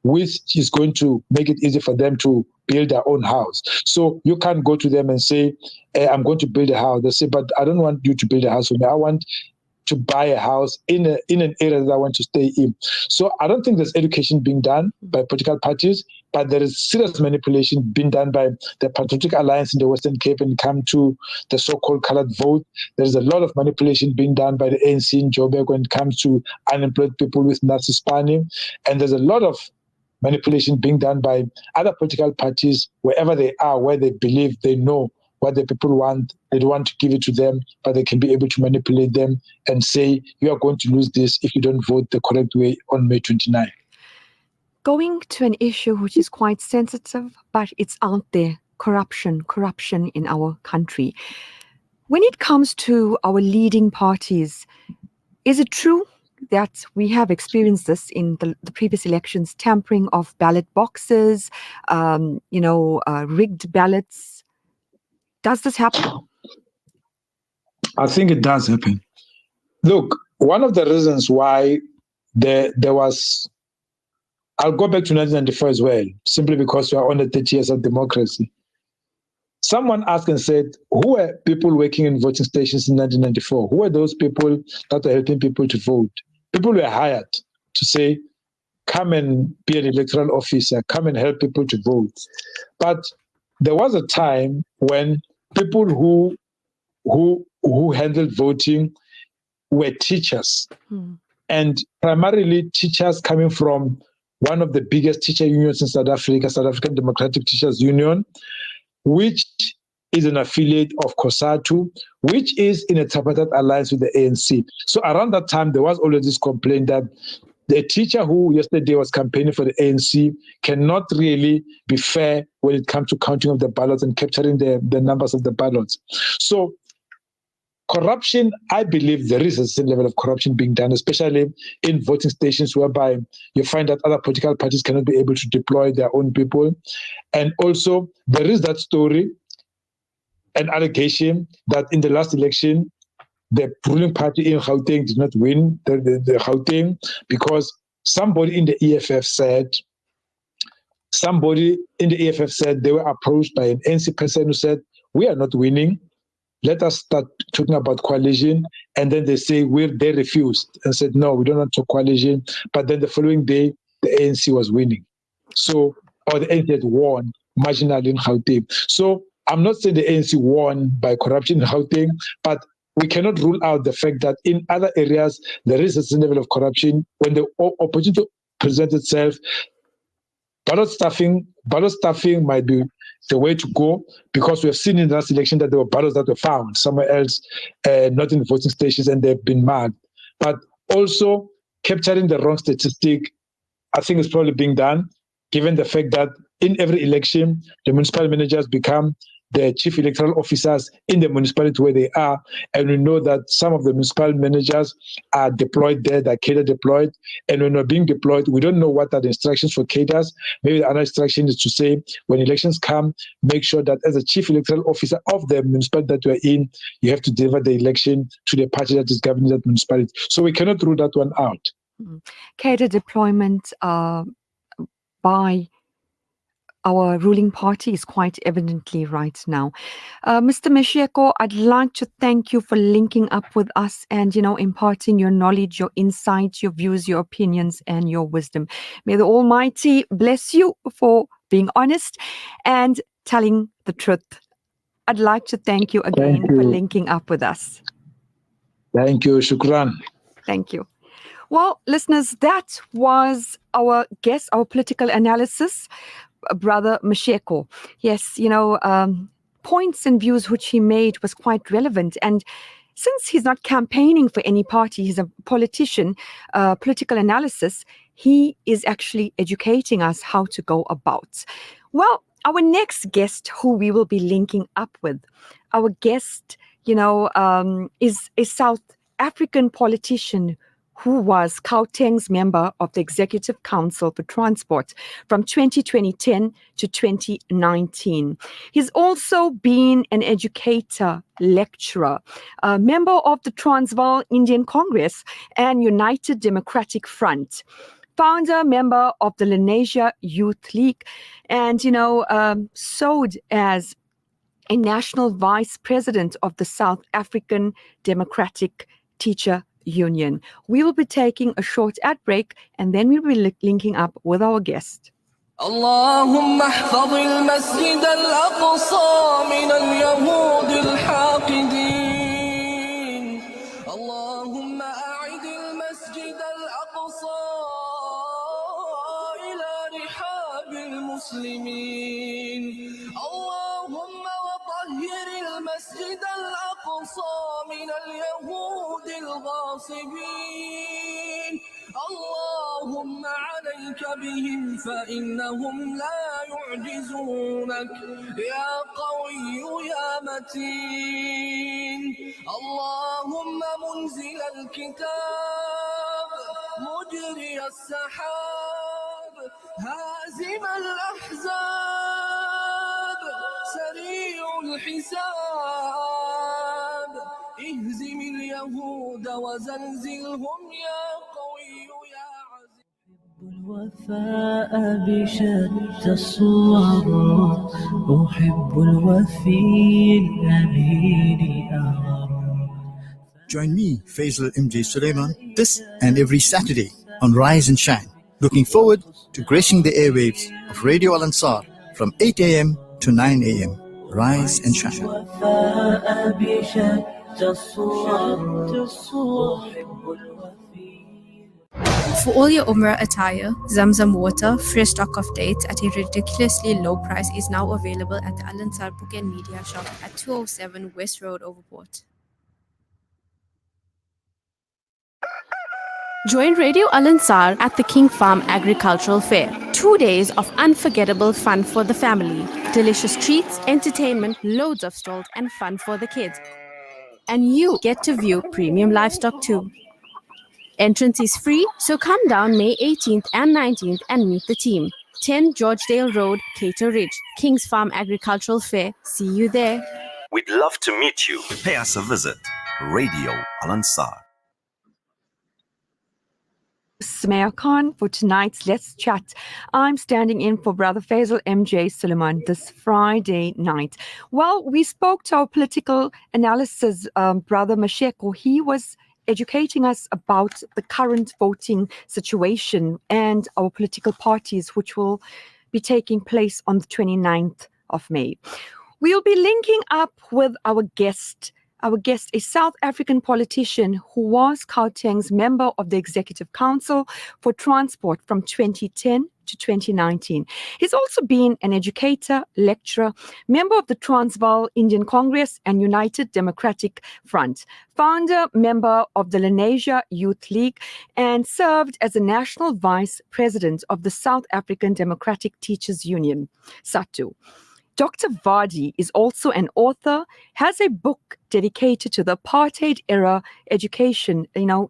which is going to make it easy for them to build their own house. So you can't go to them and say, I'm going to build a house. They say, but I don't want you to build a house for me. I want to buy a house in an area that I want to stay in. So I don't think there's education being done by political parties, but there is serious manipulation being done by the Patriotic Alliance in the Western Cape when it comes to the so-called colored vote. There's a lot of manipulation being done by the ANC in Joburg when it comes to unemployed people with Nazi Spani. And there's a lot of manipulation being done by other political parties wherever they are, where they believe they know what the people want. They don't want to give it to them, but they can be able to manipulate them and say, you are going to lose this if you don't vote the correct way on May 29. Going to an issue which is quite sensitive, but it's out there, corruption in our country. When it comes to our leading parties, is it true that we have experienced this in the previous elections, tampering of ballot boxes, rigged ballots? Does this happen? I think it does happen. Look, one of the reasons why there was, I'll go back to 1994 as well, simply because we are on the 30 years of democracy. Someone asked and said, who were people working in voting stations in 1994? Who were those people that were helping people to vote? People were hired to say, come and be an electoral officer, come and help people to vote. But there was a time when people who handled voting were teachers. And primarily teachers coming from one of the biggest teacher unions in South Africa, South African Democratic Teachers Union, which is an affiliate of COSATU, which is in a tripartite alliance with the ANC. So around that time, there was always this complaint that the teacher who yesterday was campaigning for the ANC cannot really be fair when it comes to counting of the ballots and capturing the numbers of the ballots. So corruption, I believe there is a certain level of corruption being done, especially in voting stations whereby you find that other political parties cannot be able to deploy their own people. And also, there is that story, an allegation that in the last election, the ruling party in Gauteng did not win the Gauteng because somebody in the EFF said they were approached by an ANC person who said, we are not winning. Let us start talking about coalition. And then they say, they refused and said, no, we don't want to coalition. But then the following day, the ANC was winning. So, or the ANC had won marginally in Gauteng. So I'm not saying the ANC won by corruption in Gauteng, but we cannot rule out the fact that in other areas, there is a certain level of corruption. When the opportunity presents itself, ballot stuffing might be the way to go, because we have seen in the last election that there were ballots that were found somewhere else, not in voting stations, and they've been marked. But also capturing the wrong statistic, I think is probably being done, given the fact that in every election, the municipal managers become the chief electoral officers in the municipality where they are. And we know that some of the municipal managers are deployed there, they're cadre deployed. And when they're being deployed, we don't know what are the instructions for cadres. Maybe the other instruction is to say, when elections come, make sure that as a chief electoral officer of the municipality that you're in, you have to deliver the election to the party that is governing that municipality. So we cannot rule that one out. Cadre deployment by our ruling party is quite evidently right now. Mr. Masego, I'd like to thank you for linking up with us and, imparting your knowledge, your insights, your views, your opinions, and your wisdom. May the Almighty bless you for being honest and telling the truth. I'd like to thank you again for linking up with us. Thank you. Shukran. Thank you. Well, listeners, that was our guest, our political analysis Brother Masego. Yes, points and views which he made was quite relevant. And since he's not campaigning for any party, he's a politician, political analysis, he is actually educating us how to go about. Well, our next guest who we will be linking up with, our guest, is a South African politician who was Gauteng's member of the Executive Council for Transport from 2010 to 2019. He's also been an educator, lecturer, a member of the Transvaal Indian Congress and United Democratic Front, founder, member of the Lenasia Youth League, and, served as a national vice president of the South African Democratic Teacher Union. We will be taking a short ad break and then we'll be linking up with our guest. اللهم احفظ المسجد الأقصى من اليهود الحاقدين اللهم أعد المسجد الأقصى إلى رحاب المسلمين اللهم وطهر المسجد الأقصى من اليهود الغاصبين اللهم عليك بهم فإنهم لا يعجزونك يا قوي يا متين اللهم منزل الكتاب مجري السحاب هازم الأحزاب سريع الحساب اهزم اليهود وزلزلهم يا قوي يا عزيز الوفاء بشتى الصور أحب الوفي الأمين أمر. Join me, Faisal MJ Suleiman, this and every Saturday on Rise and Shine. Looking forward to gracing the airwaves of Radio Al Ansar from 8 a.m. to 9 a.m. Rise and Shine. الوفاء بشتى الصور أحب الوفي. For all your Umrah attire, Zamzam water, fresh stock of dates at a ridiculously low price is now available at the Al Ansar Book and Media Shop at 207 West Road, Overport. Join Radio Al Ansar at the King Farm Agricultural Fair. 2 days of unforgettable fun for the family. Delicious treats, entertainment, loads of stalls and fun for the kids. And you get to view premium livestock too. Entrance is free, so come down May 18th and 19th and meet the team. 10 Georgedale Road, Cato Ridge, King's Farm Agricultural Fair. See you there. We'd love to meet you. Pay us a visit. Radio Al Ansar. Sumaya Khan for tonight's Let's Chat. I'm standing in for Brother Faisal MJ Suleiman this Friday night. Well, we spoke to our political analysis, Brother Masego. He was educating us about the current voting situation and our political parties, which will be taking place on the 29th of May. We'll be linking up with our guest, a South African politician who was Gauteng's member of the Executive Council for Transport from 2010 to 2019. He's also been an educator, lecturer, member of the Transvaal Indian Congress and United Democratic Front, founder, member of the Lenasia Youth League, and served as a national vice president of the South African Democratic Teachers Union, SATU. Dr. Vadi is also an author, has a book dedicated to the apartheid era education,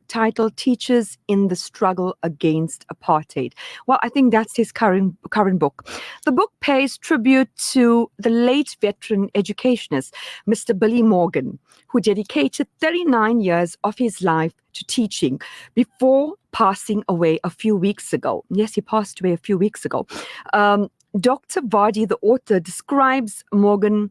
titled Teachers in the Struggle Against Apartheid. Well, I think that's his current book. The book pays tribute to the late veteran educationist, Mr. Billy Morgan, who dedicated 39 years of his life to teaching before passing away a few weeks ago. Yes, he passed away a few weeks ago. Dr. Vadi, the author, describes Morgan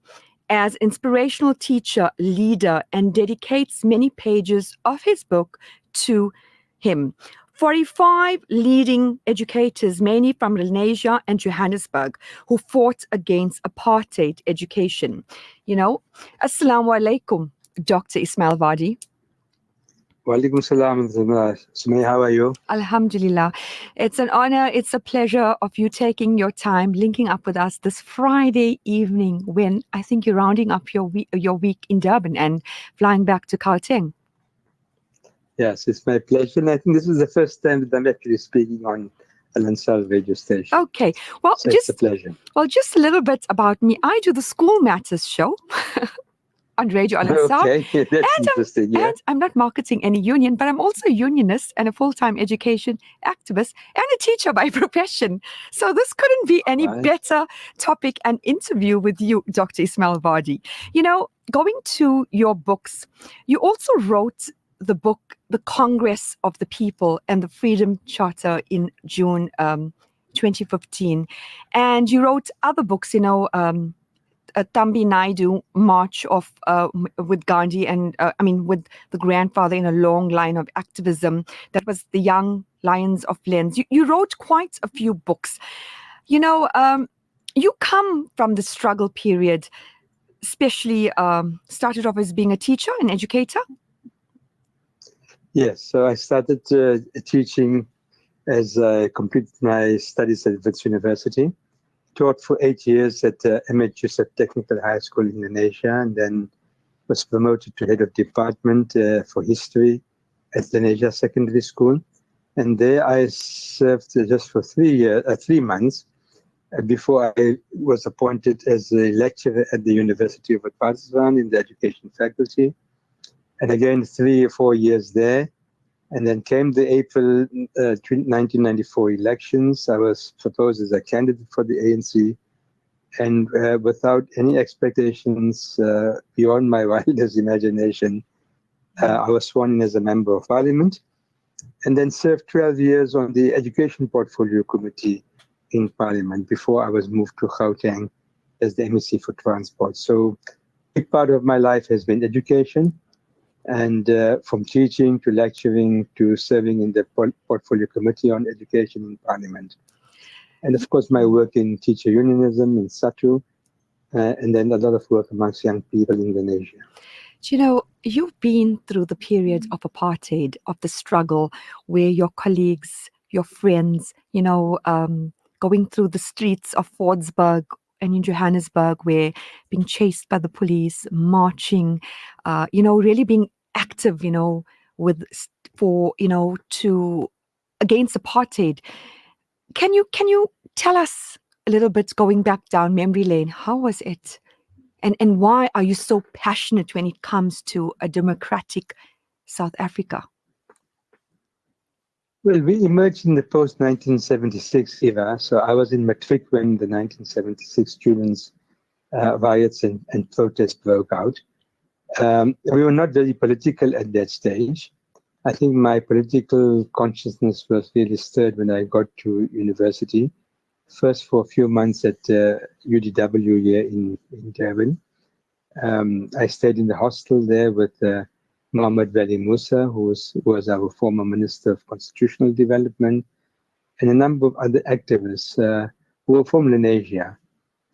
as inspirational teacher, leader, and dedicates many pages of his book to him. 45 leading educators, mainly from Lenasia and Johannesburg, who fought against apartheid education. Assalamu alaikum, Dr. Ismail Vadi. Walaikum salam. Sumaya, how are you? Alhamdulillah. It's an honor. It's a pleasure of you taking your time, linking up with us this Friday evening when I think you're rounding up your week in Durban and flying back to Gauteng. Yes, it's my pleasure. And I think this is the first time that I'm actually speaking on Al Ansar radio station. Okay. Well, so it's a pleasure. Well, just a little bit about me. I do the School Matters show on Radio Al Ansar. Okay, that's interesting. Yeah. And I'm not marketing any union, but I'm also a unionist and a full-time education activist and a teacher by profession. So this couldn't be any better topic and interview with you, Dr. Ismail Vadi. You know, going to your books, you also wrote the book, The Congress of the People and the Freedom Charter in June 2015. And you wrote other books, Tambi Naidu March of with Gandhi and with the grandfather in a long line of activism. That was the Young Lions of Lens. You wrote quite a few books. You come from the struggle period, especially started off as being a teacher, an educator. Yes, so I started teaching as I completed my studies at Wits University. Taught for 8 years at MH Yusuf Technical High School in Indonesia, and then was promoted to head of department for history at Indonesia Secondary School. And there I served just for 3 months before I was appointed as a lecturer at the University of Witwatersrand in the education faculty. And again, 3 or 4 years there. And then came the April 1994 elections. I was proposed as a candidate for the ANC, and without any expectations beyond my wildest imagination, I was sworn in as a member of parliament, and then served 12 years on the Education Portfolio Committee in parliament before I was moved to Gauteng as the MEC for Transport. So a big part of my life has been education. And from teaching to lecturing to serving in the Portfolio Committee on Education in Parliament. And of course, my work in teacher unionism in SATU, and then a lot of work amongst young people in Indonesia. You've been through the period of apartheid, of the struggle, where your colleagues, your friends, going through the streets of Fordsburg and in Johannesburg, where being chased by the police, marching, really being active, against apartheid. Can you tell us a little bit, going back down memory lane, how was it? And why are you so passionate when it comes to a democratic South Africa? Well, we emerged in the post-1976 era. So I was in matric when the 1976 students' riots and protests broke out. We were not very political at that stage. I think my political consciousness was really stirred when I got to university. First for a few months at UDW here in Durban. I stayed in the hostel there with Mohammed Wali Musa, who was our former Minister of Constitutional Development, and a number of other activists who were from Indonesia.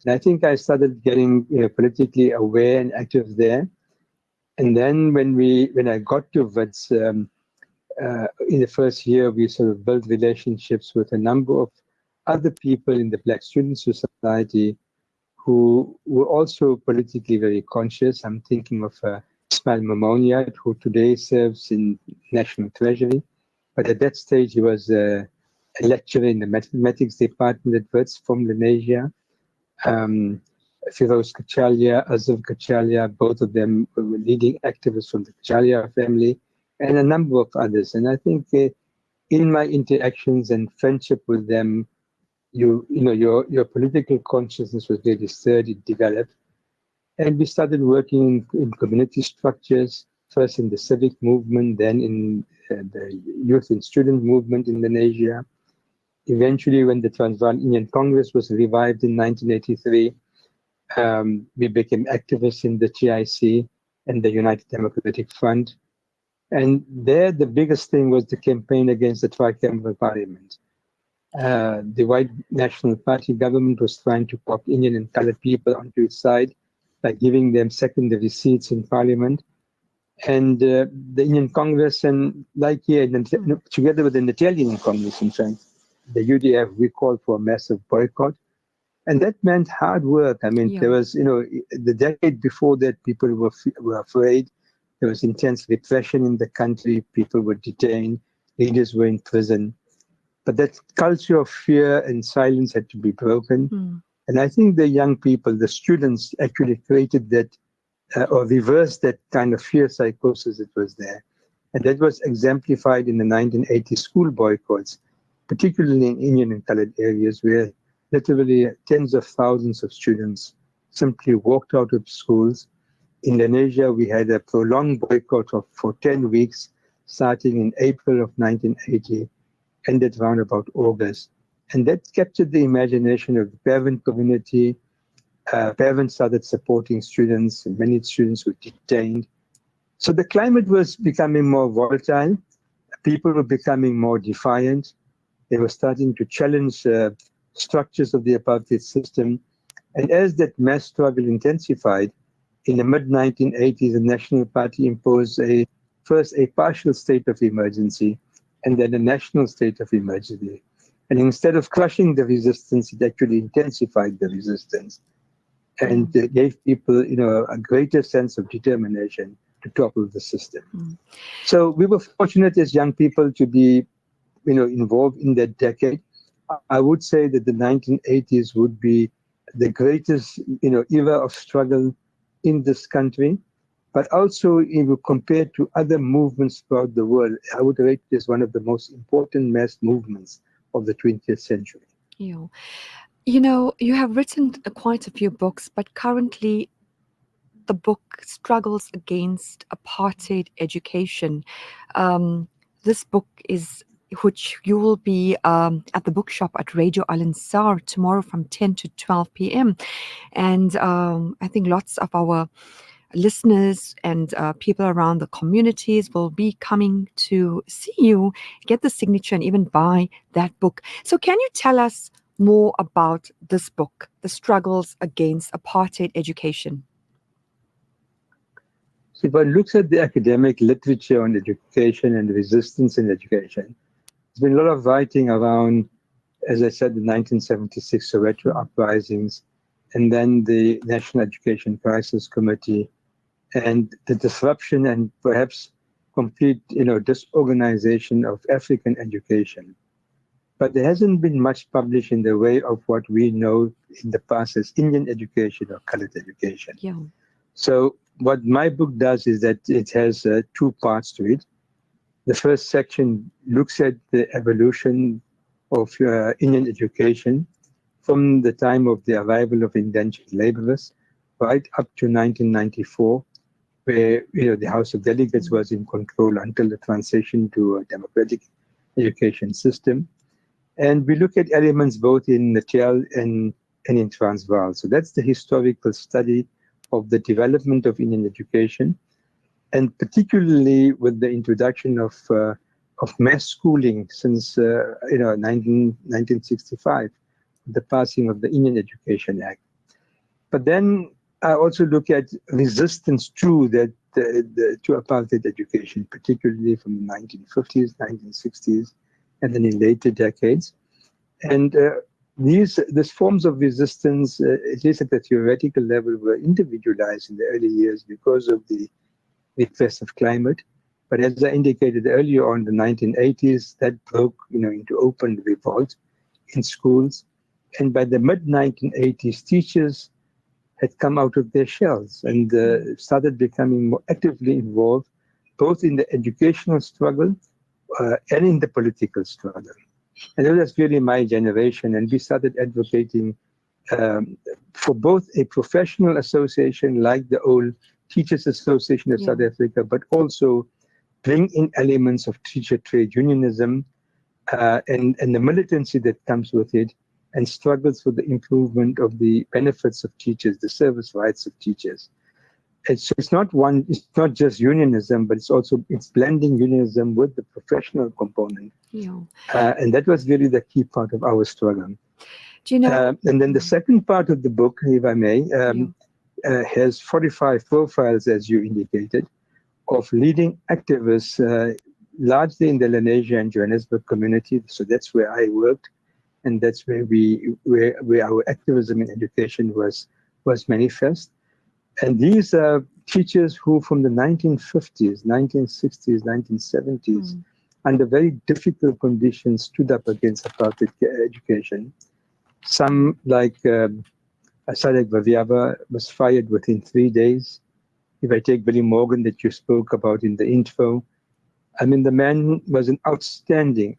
And I think I started getting politically aware and active there. And then when I got to Wits, in the first year, we sort of built relationships with a number of other people in the Black Student Society who were also politically very conscious. I'm thinking of Ismail Mamoniat, who today serves in National Treasury. But at that stage, he was a lecturer in the mathematics department at Wits from Indonesia. Firoz Kachalia, Azov Kachalia, both of them were leading activists from the Kachalia family, and a number of others. And I think in my interactions and friendship with them, your political consciousness was really stirred, it developed. And we started working in community structures, first in the civic movement, then in the youth and student movement in Indonesia. Eventually, when the Transvaal Indian Congress was revived in 1983, we became activists in the GIC and the United Democratic Front. And there, the biggest thing was the campaign against the tricameral parliament. The White National Party government was trying to pop Indian and colored people onto its side by giving them secondary seats in parliament. And the Indian Congress, and like here, together with the Italian Congress, in fact, the UDF, we called for a massive boycott. And that meant hard work. I mean, there was, the decade before that, people were afraid. There was intense repression in the country. People were detained. Leaders were in prison. But that culture of fear and silence had to be broken. And I think the young people, the students, actually created that or reversed that kind of fear psychosis that was there. And that was exemplified in the 1980 school boycotts, particularly in Indian and colored areas, where literally tens of thousands of students simply walked out of schools. In Indonesia, we had a prolonged boycott for 10 weeks, starting in April of 1980, ended around about August. And that captured the imagination of the parent community. Parents started supporting students, and many students were detained. So the climate was becoming more volatile. People were becoming more defiant. They were starting to challenge structures of the apartheid system. And as that mass struggle intensified, in the mid-1980s, the National Party imposed first a partial state of emergency and then a national state of emergency. And instead of crushing the resistance, it actually intensified the resistance and gave people, a greater sense of determination to topple the system. So we were fortunate as young people to be, involved in that decade. I would say that the 1980s would be the greatest, era of struggle in this country. But also, if you compare to other movements throughout the world, I would rate it as one of the most important mass movements of the 20th century. You have written quite a few books, but currently the book struggles against apartheid education. This book which you will be at the bookshop at Radio Al Ansar tomorrow from 10 to 12 p.m. And I think lots of our listeners and people around the communities will be coming to see you, get the signature, and even buy that book. So can you tell us more about this book, The Struggles Against Apartheid Education? So if one looks at the academic literature on education and resistance in education, there's been a lot of writing around, as I said, the 1976 Soweto uprisings, and then the National Education Crisis Committee, and the disruption and perhaps complete, disorganization of African education. But there hasn't been much published in the way of what we know in the past as Indian education or colored education. Yeah. So what my book does is that it has two parts to it. The first section looks at the evolution of Indian education from the time of the arrival of indentured laborers right up to 1994, where the House of Delegates was in control until the transition to a democratic education system. And we look at elements both in Natal and in Transvaal. So that's the historical study of the development of Indian education, and particularly with the introduction of mass schooling since 1965, the passing of the Indian Education Act. But then I also look at resistance to that to apartheid education, particularly from the 1950s, 1960s, and then in later decades. And these forms of resistance, at least at the theoretical level, were individualized in the early years because of the repressive climate. But as I indicated earlier on, the 1980s, that broke into open revolt in schools. And by the mid-1980s, teachers had come out of their shells and started becoming more actively involved, both in the educational struggle and in the political struggle. And that was really my generation. And we started advocating for both a professional association like the old Teachers Association of South Africa, but also bring in elements of teacher trade unionism and the militancy that comes with it, and struggles for the improvement of the benefits of teachers, the service rights of teachers. It's not just unionism, but it's blending unionism with the professional component. Yeah. And that was really the key part of our struggle. Do you know? And then the second part of the book, if I may, has 45 profiles, as you indicated, of leading activists, largely in the Lenasia and Johannesburg community. So that's where I worked, and that's where where our activism in education was manifest. And these are teachers who, from the 1950s, 1960s, 1970s, under very difficult conditions, stood up against apartheid education. Some, like Sadek Vaviava, was fired within 3 days. If I take Billy Morgan that you spoke about in the intro, I mean, the man was an outstanding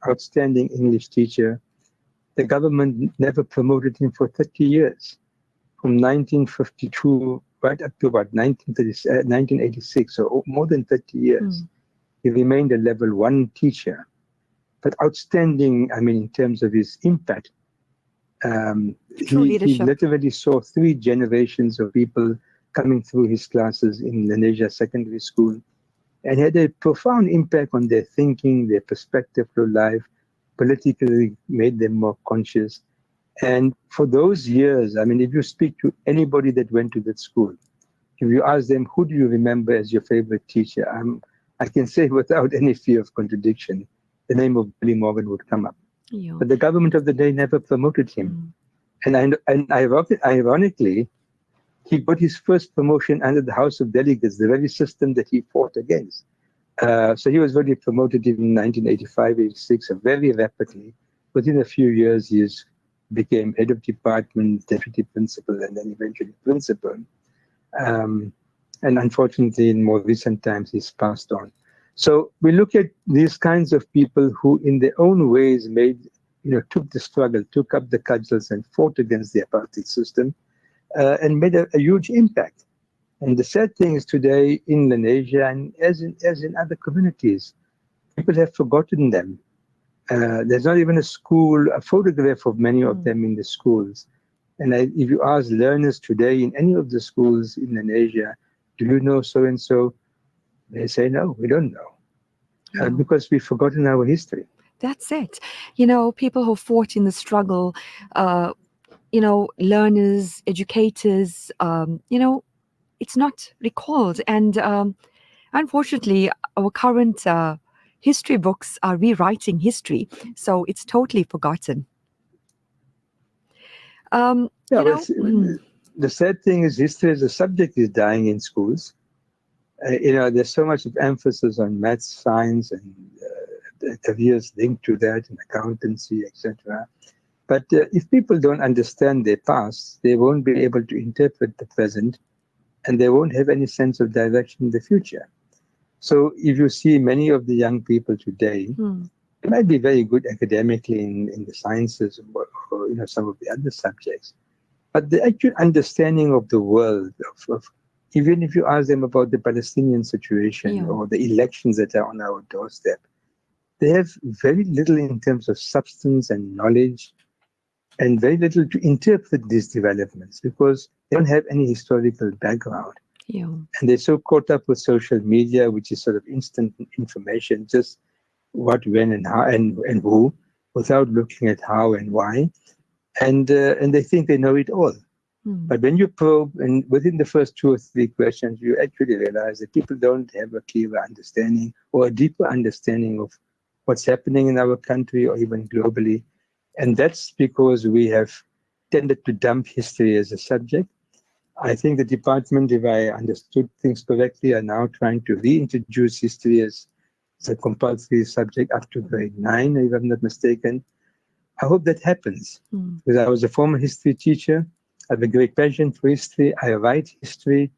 English teacher. The government never promoted him for 30 years, from 1952 right up to about 1986, so more than 30 years. He remained a level 1 teacher, but outstanding, I mean, in terms of his impact. He literally saw 3 generations of people coming through his classes in Lenasia Secondary School, and had a profound impact on their thinking, their perspective to life, politically made them more conscious. And for those years, I mean, if you speak to anybody that went to that school, if you ask them, who do you remember as your favorite teacher? I can say without any fear of contradiction, the name of Billy Morgan would come up. Yeah. But the government of the day never promoted him. And ironically, he got his first promotion under the House of Delegates, the very system that he fought against. So he was really promoted in 1985, 86, very rapidly. Within a few years, he became head of department, deputy principal, and then eventually principal. And unfortunately, in more recent times, he's passed on. So we look at these kinds of people who, in their own ways, took the struggle, took up the cudgels, and fought against the apartheid system, and made a huge impact. And the sad thing is today in Lenasia, and as in other communities, people have forgotten them. There's not even a photograph of many of them in the schools. And if you ask learners today in any of the schools in Lenasia, do you know so-and-so? They say, no, we don't know. Because we've forgotten our history. That's it. People who fought in the struggle, learners, educators, it's not recalled. And unfortunately, our current history books are rewriting history. So it's totally forgotten. The sad thing is history as a subject is dying in schools. There's so much emphasis on maths, science, and careers linked to that, and accountancy, etc. But if people don't understand their past, they won't be able to interpret the present, and they won't have any sense of direction in the future. So if you see many of the young people today, they might be very good academically in the sciences or some of the other subjects, but the actual understanding of the world, even if you ask them about the Palestinian situation or the elections that are on our doorstep, they have very little in terms of substance and knowledge, and very little to interpret these developments because they don't have any historical background. And they're so caught up with social media, which is sort of instant information, just what, when, and how, and who, without looking at how and why. And they think they know it all. But when you probe, and within the first 2 or 3 questions, you actually realize that people don't have a clearer understanding or a deeper understanding of what's happening in our country or even globally. And that's because we have tended to dump history as a subject. I think the department, if I understood things correctly, are now trying to reintroduce history as a compulsory subject up to grade 9, if I'm not mistaken. I hope that happens, because I was a former history teacher. I have a great passion for history. I write history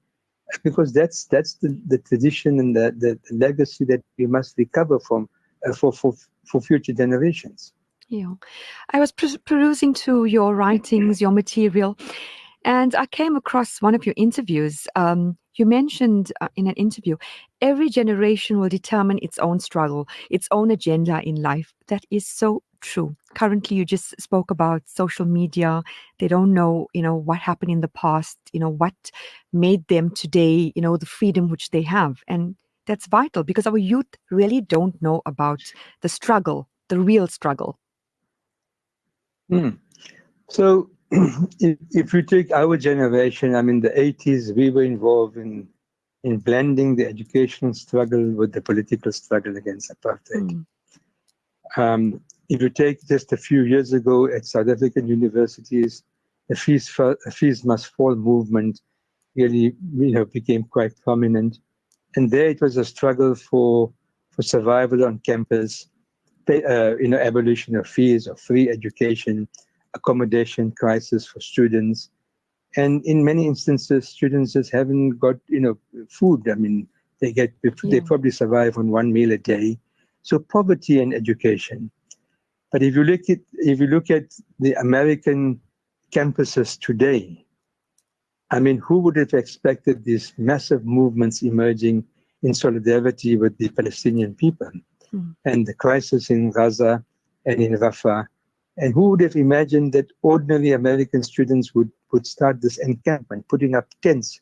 because that's the tradition and the legacy that we must recover from for future generations. Yeah, I was perusing to your writings, your material, and I came across one of your interviews. You mentioned in an interview, every generation will determine its own struggle, its own agenda in life. That is so true. Currently, you just spoke about social media. They don't know, what happened in the past, what made them today, the freedom which they have. And that's vital because our youth really don't know about the struggle, the real struggle. So if you take our generation, I mean, the 80s, we were involved in in blending the educational struggle with the political struggle against apartheid. If you take just a few years ago at South African universities, the fees must fall movement really became quite prominent. And there it was a struggle for survival on campus, abolition of fees, of free education, accommodation crisis for students. And in many instances, students just haven't got, food. I mean, they probably survive on one meal a day. So poverty and education. But if you look at the American campuses today, I mean, who would have expected these massive movements emerging in solidarity with the Palestinian people and the crisis in Gaza and in Rafah? And who would have imagined that ordinary American students would start this encampment, putting up tents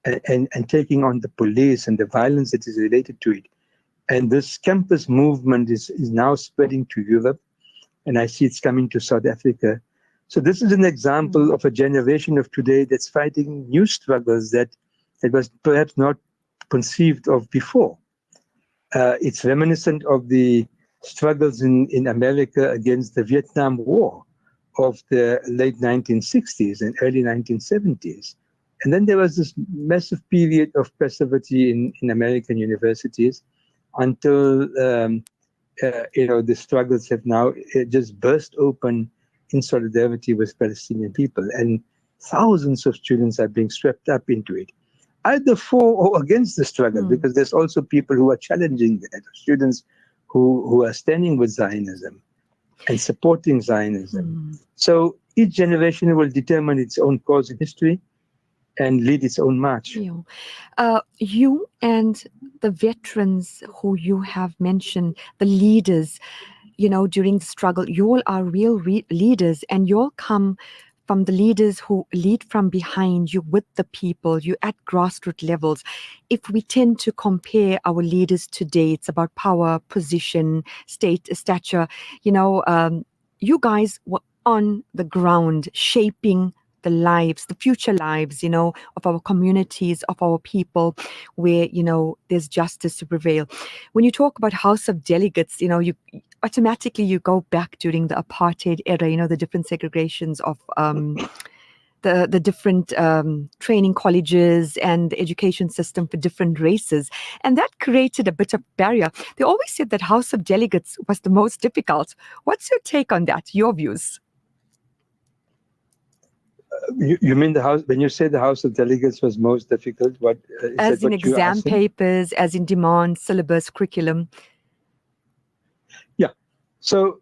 and taking on the police and the violence that is related to it? And this campus movement is now spreading to Europe, and I see it's coming to South Africa. So this is an example of a generation of today that's fighting new struggles that was perhaps not conceived of before. It's reminiscent of the struggles in America against the Vietnam War of the late 1960s and early 1970s. And then there was this massive period of passivity in American universities until the struggles have now just burst open in solidarity with Palestinian people. And thousands of students are being swept up into it, either for or against the struggle, because there's also people who are challenging that, students who are standing with Zionism and supporting Zionism. So each generation will determine its own course in history and lead its own march. You and the veterans who you have mentioned, the leaders, during the struggle, you all are real leaders, and you all come from the leaders who lead from behind you with the people. You at grassroots levels. If we tend to compare our leaders today, it's about power, position, stature. You guys were on the ground shaping the lives, the future lives, of our communities, of our people, where, there's justice to prevail. When you talk about House of Delegates, you automatically you go back during the apartheid era, the different segregations of the different training colleges and the education system for different races. And that created a bit of barrier. They always said that House of Delegates was the most difficult. What's your take on that, your views? You mean the House, when you say the House of Delegates was most difficult, what is as that in what you're exam asking? papers, as in demand, syllabus, curriculum? Yeah. So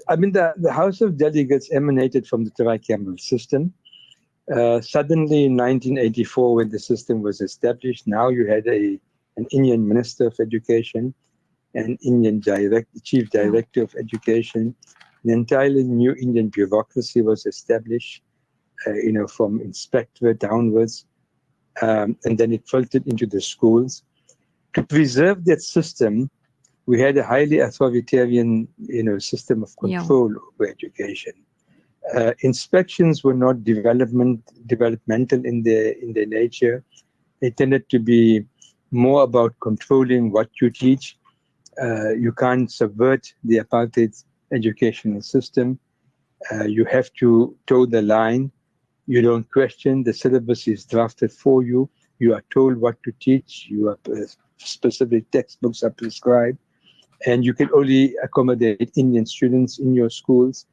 I mean, the House of Delegates emanated from the tricameral system. Suddenly in 1984, when the system was established, now you had an Indian Minister of Education, an Indian Chief Director of Education. An entirely new Indian bureaucracy was established, from inspectorate downwards, and then it filtered into the schools. To preserve that system, we had a highly authoritarian, system of control over education. Inspections were not developmental in their nature. They tended to be more about controlling what you teach. You can't subvert the apartheid educational system. You have to toe the line. You don't question. The syllabus is drafted for you. You are told what to teach. Specific textbooks are prescribed, and you can only accommodate Indian students in your schools.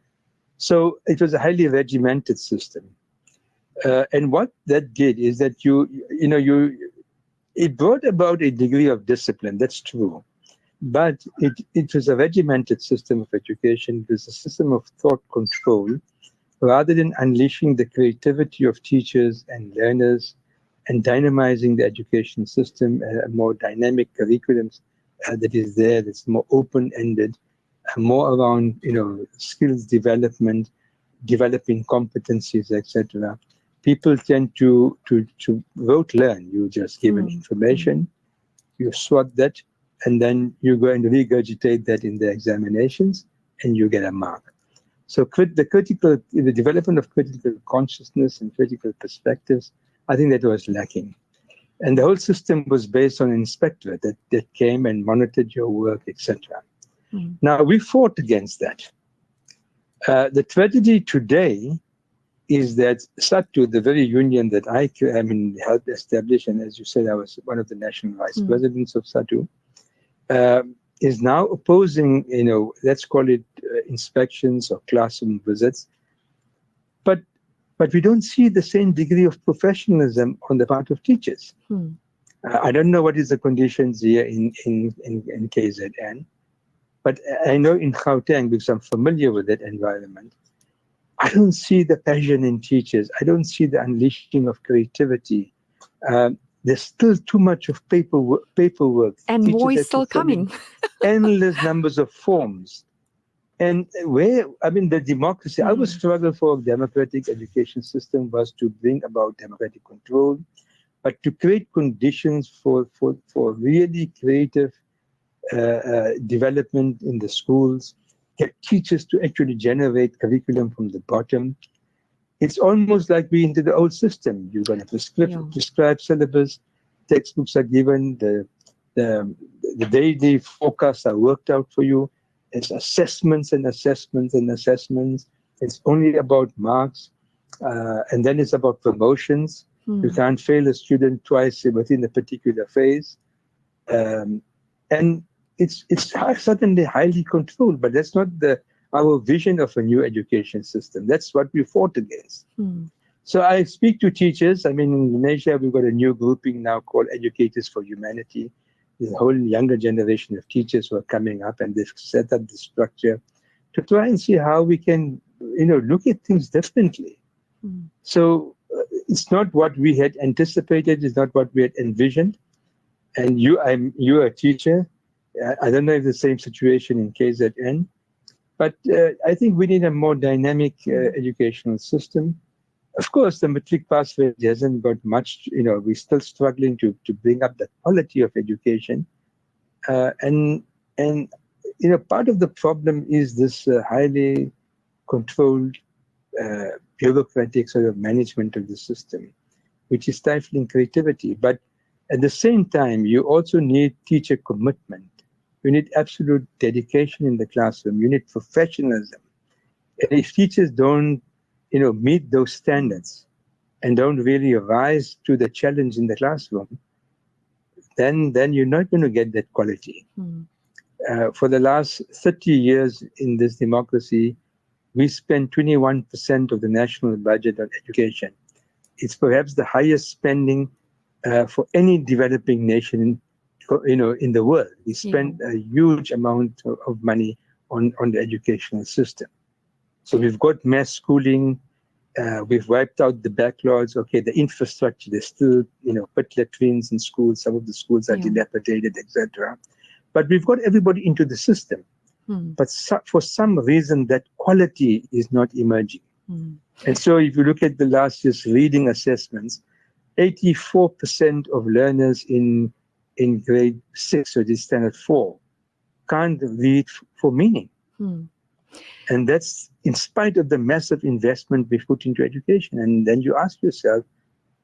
So it was a highly regimented system. And what that did is that it brought about a degree of discipline. That's true. But it was a regimented system of education. It was a system of thought control. Rather than unleashing the creativity of teachers and learners and dynamizing the education system, a more dynamic curriculum that is there, that's more open-ended, more around skills development, developing competencies, etc. People tend to rote learn. You just give information, you swat that, and then you go and regurgitate that in the examinations, and you get a mark. So the development of critical consciousness and critical perspectives, I think that was lacking. And the whole system was based on an inspector that came and monitored your work, etc. Now, we fought against that. The tragedy today is that SATU, the very union that I helped establish, and as you said, I was one of the national vice presidents of SATU, is now opposing, let's call it inspections or classroom visits. But we don't see the same degree of professionalism on the part of teachers. I don't know what is the conditions here in KZN, but I know in Gauteng, because I'm familiar with that environment, I don't see the passion in teachers. I don't see the unleashing of creativity. There's still too much of paperwork. And Teachers more have is to still fill in coming. endless numbers of forms. And the democracy, I would struggle for a democratic education system was to bring about democratic control, but to create conditions for really creative development in the schools, get teachers to actually generate curriculum from the bottom. It's almost like we're into the old system. You're going to prescribe syllabus, textbooks are given, the daily forecasts are worked out for you. It's assessments and assessments and assessments. It's only about marks, and then it's about promotions. You can't fail a student twice within a particular phase, and it's certainly highly controlled. But that's not our vision of a new education system. That's what we fought against. So I speak to teachers. In Indonesia, we've got a new grouping now called Educators for Humanity. There's a whole younger generation of teachers who are coming up, and they've set up the structure to try and see how we can, look at things differently. So it's not what we had anticipated. It's not what we had envisioned. And you're a teacher. I don't know if the same situation in KZN, but I think we need a more dynamic educational system. Of course, the matric pass rate hasn't got much, we're still struggling to bring up the quality of education. And part of the problem is this highly controlled bureaucratic sort of management of the system, which is stifling creativity. But at the same time, you also need teacher commitment. You need absolute dedication in the classroom. You need professionalism. And if teachers don't meet those standards and don't really rise to the challenge in the classroom, then you're not going to get that quality. For the last 30 years in this democracy, we spend 21% of the national budget on education. It's perhaps the highest spending for any developing nation, in the world. We spend a huge amount of money on the educational system. So we've got mass schooling, we've wiped out the backlogs. Okay, the infrastructure, there's still, pit latrines in schools. Some of the schools are dilapidated, etc. But we've got everybody into the system. But for some reason, that quality is not emerging. And so if you look at the last year's reading assessments, 84% of learners in grade 6 or standard 4 can't read for meaning. And that's in spite of the massive investment we put into education. And then you ask yourself,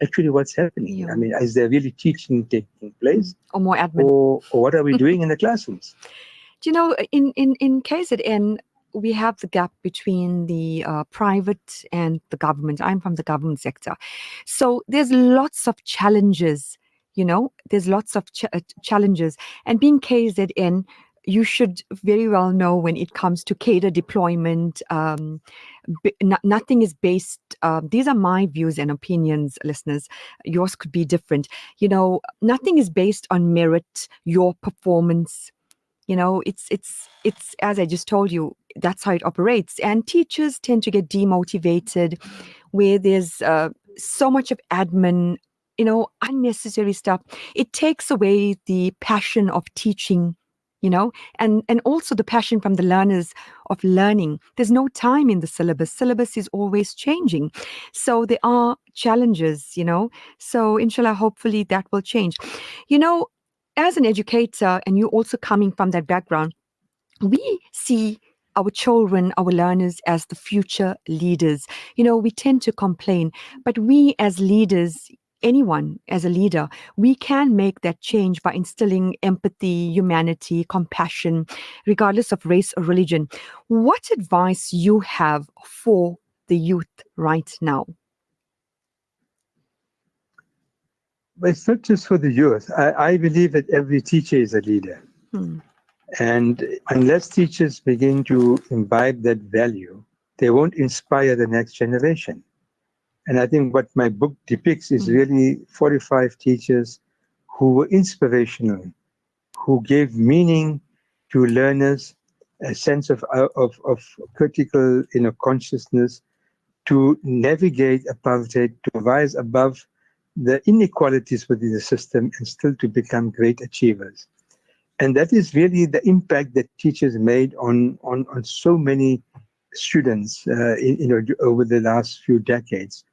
actually, what's happening? Is there really teaching taking place? Or more admin? Or what are we doing in the classrooms? Do you know, in KZN, we have the gap between the private and the government. I'm from the government sector. So there's lots of challenges, there's lots of challenges. And being KZN, you should very well know when it comes to cadre deployment, nothing is based, these are my views and opinions, listeners. Yours could be different. Nothing is based on merit, your performance. It's as I just told you, that's how it operates. And teachers tend to get demotivated where there's so much of admin, unnecessary stuff. It takes away the passion of teaching, and also the passion from the learners of learning. There's no time in the syllabus. Syllabus is always changing. So there are challenges, So inshallah, hopefully that will change. As an educator, and you also coming from that background, we see our children, our learners as the future leaders. We tend to complain, but we as leaders, anyone as a leader, we can make that change by instilling empathy, humanity, compassion, regardless of race or religion. What advice you have for the youth right now? But it's not just for the youth. I believe that every teacher is a leader. And unless teachers begin to imbibe that value, they won't inspire the next generation. And I think what my book depicts is really 45 teachers who were inspirational, who gave meaning to learners, a sense of critical consciousness, to navigate apartheid, to rise above the inequalities within the system and still to become great achievers. And that is really the impact that teachers made on so many students over the last few decades.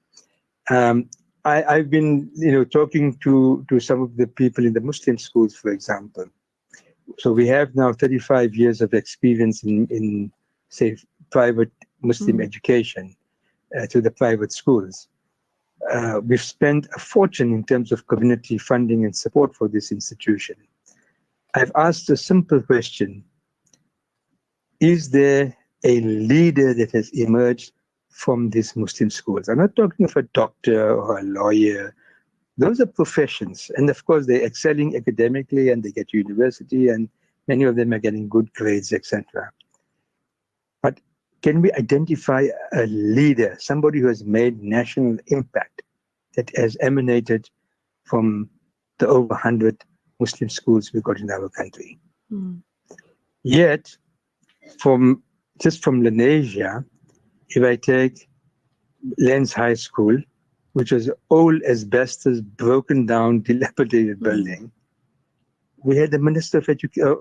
I've been talking to some of the people in the Muslim schools, for example. So we have now 35 years of experience in say, private Muslim education to the private schools. We've spent a fortune in terms of community funding and support for this institution. I've asked a simple question. Is there a leader that has emerged from these Muslim schools? I'm not talking of a doctor or a lawyer. Those are professions. And of course, they're excelling academically and they get to university and many of them are getting good grades, etc. But can we identify a leader, somebody who has made national impact that has emanated from the over 100 Muslim schools we've got in our country? Yet, just from Lenasia, if I take Lens High School, which was old asbestos, broken down, dilapidated building, we had the Minister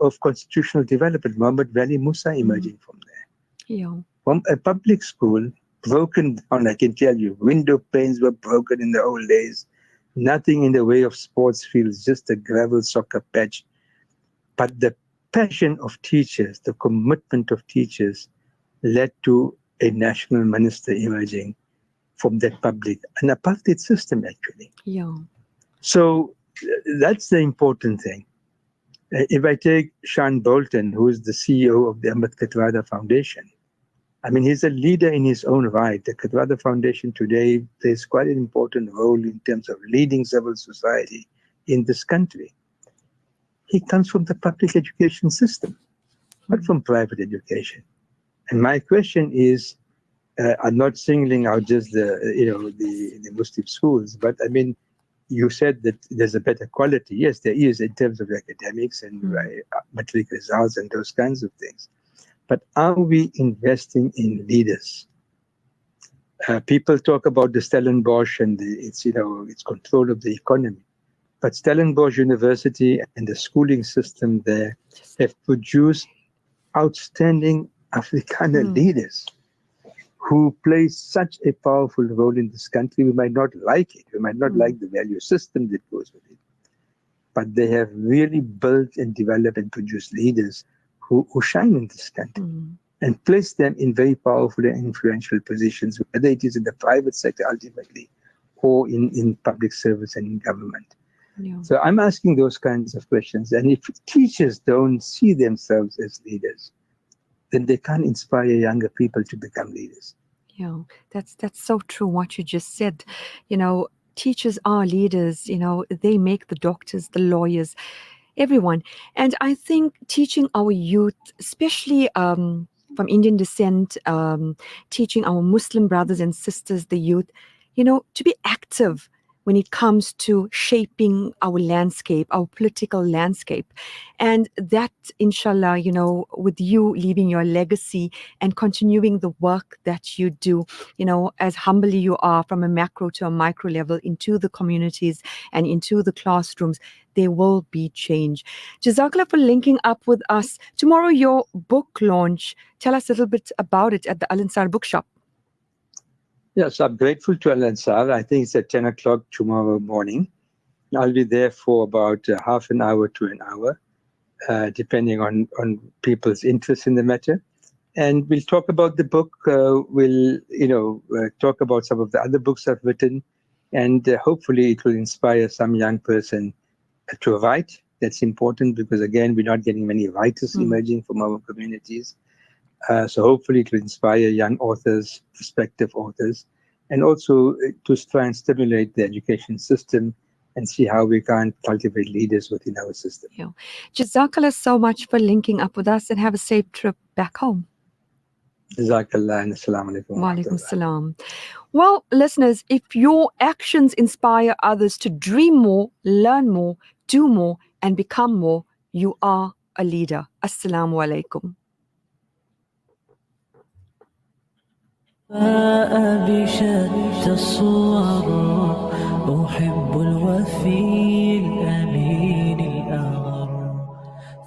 of Constitutional Development, Muhammad Wali Musa, emerging from there. Yeah. From a public school, broken down, I can tell you, window panes were broken in the old days, nothing in the way of sports fields, just a gravel soccer pitch. But the passion of teachers, the commitment of teachers led to a national minister emerging from that public, an apartheid system actually. Yeah. So that's the important thing. If I take Sean Bolton, who is the CEO of the Ahmed Katwada Foundation, I mean, he's a leader in his own right. The Katwada Foundation today plays quite an important role in terms of leading civil society in this country. He comes from the public education system, not from private education. And my question is, I'm not singling out just the Muslim schools, but I mean, you said that there's a better quality. Yes, there is in terms of academics and matric results and those kinds of things. But are we investing in leaders? People talk about the Stellenbosch and its control of the economy. But Stellenbosch University and the schooling system there have produced outstanding Afrikaner leaders who play such a powerful role in this country. We might not like it. We might not like the value system that goes with it. But they have really built and developed and produced leaders who shine in this country and place them in very powerful and influential positions, whether it is in the private sector ultimately or in public service and in government. Yeah. So I'm asking those kinds of questions. And if teachers don't see themselves as leaders, then they can't inspire younger people to become leaders. Yeah, that's so true what you just said. Teachers are leaders, they make the doctors, the lawyers, everyone. And I think teaching our youth, especially from Indian descent, teaching our Muslim brothers and sisters, the youth, to be active when it comes to shaping our landscape, our political landscape. And that, inshallah, with you leaving your legacy and continuing the work that you do, as humbly you are from a macro to a micro level into the communities and into the classrooms, there will be change. Jazakallah for linking up with us. Tomorrow, your book launch. Tell us a little bit about it at the Al Ansar bookshop. Yes, I'm grateful to Al Ansar. I think it's at 10 o'clock tomorrow morning. I'll be there for about half an hour to an hour, depending on people's interest in the matter. And we'll talk about the book. We'll talk about some of the other books I've written. And hopefully it will inspire some young person to write. That's important because, again, we're not getting many writers emerging from our communities. So hopefully it will inspire young authors, prospective authors, and also to try and stimulate the education system and see how we can cultivate leaders within our system. Yeah. Jazakallah so much for linking up with us, and have a safe trip back home. Jazakallah and assalamu alaikum. Wa alaikum salam. Well, listeners, if your actions inspire others to dream more, learn more, do more, and become more, you are a leader. Assalamu alaikum. بشتى الصور أحب الوفي الأمين الأغر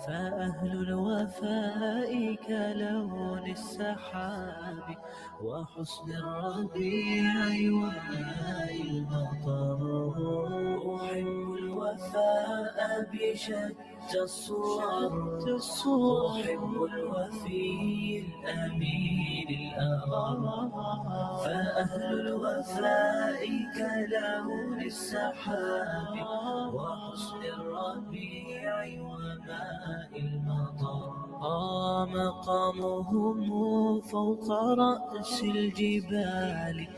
فأهل الوفاء كلون السحاب وحسن الربيع وماء المطر أحب الوفاء بشتى الصور أحب الوفي الأمين الأغر فأهل الوفاء كلون السحاب وحسن الربيع وماء المطر مقامهم فوق رأس الجبال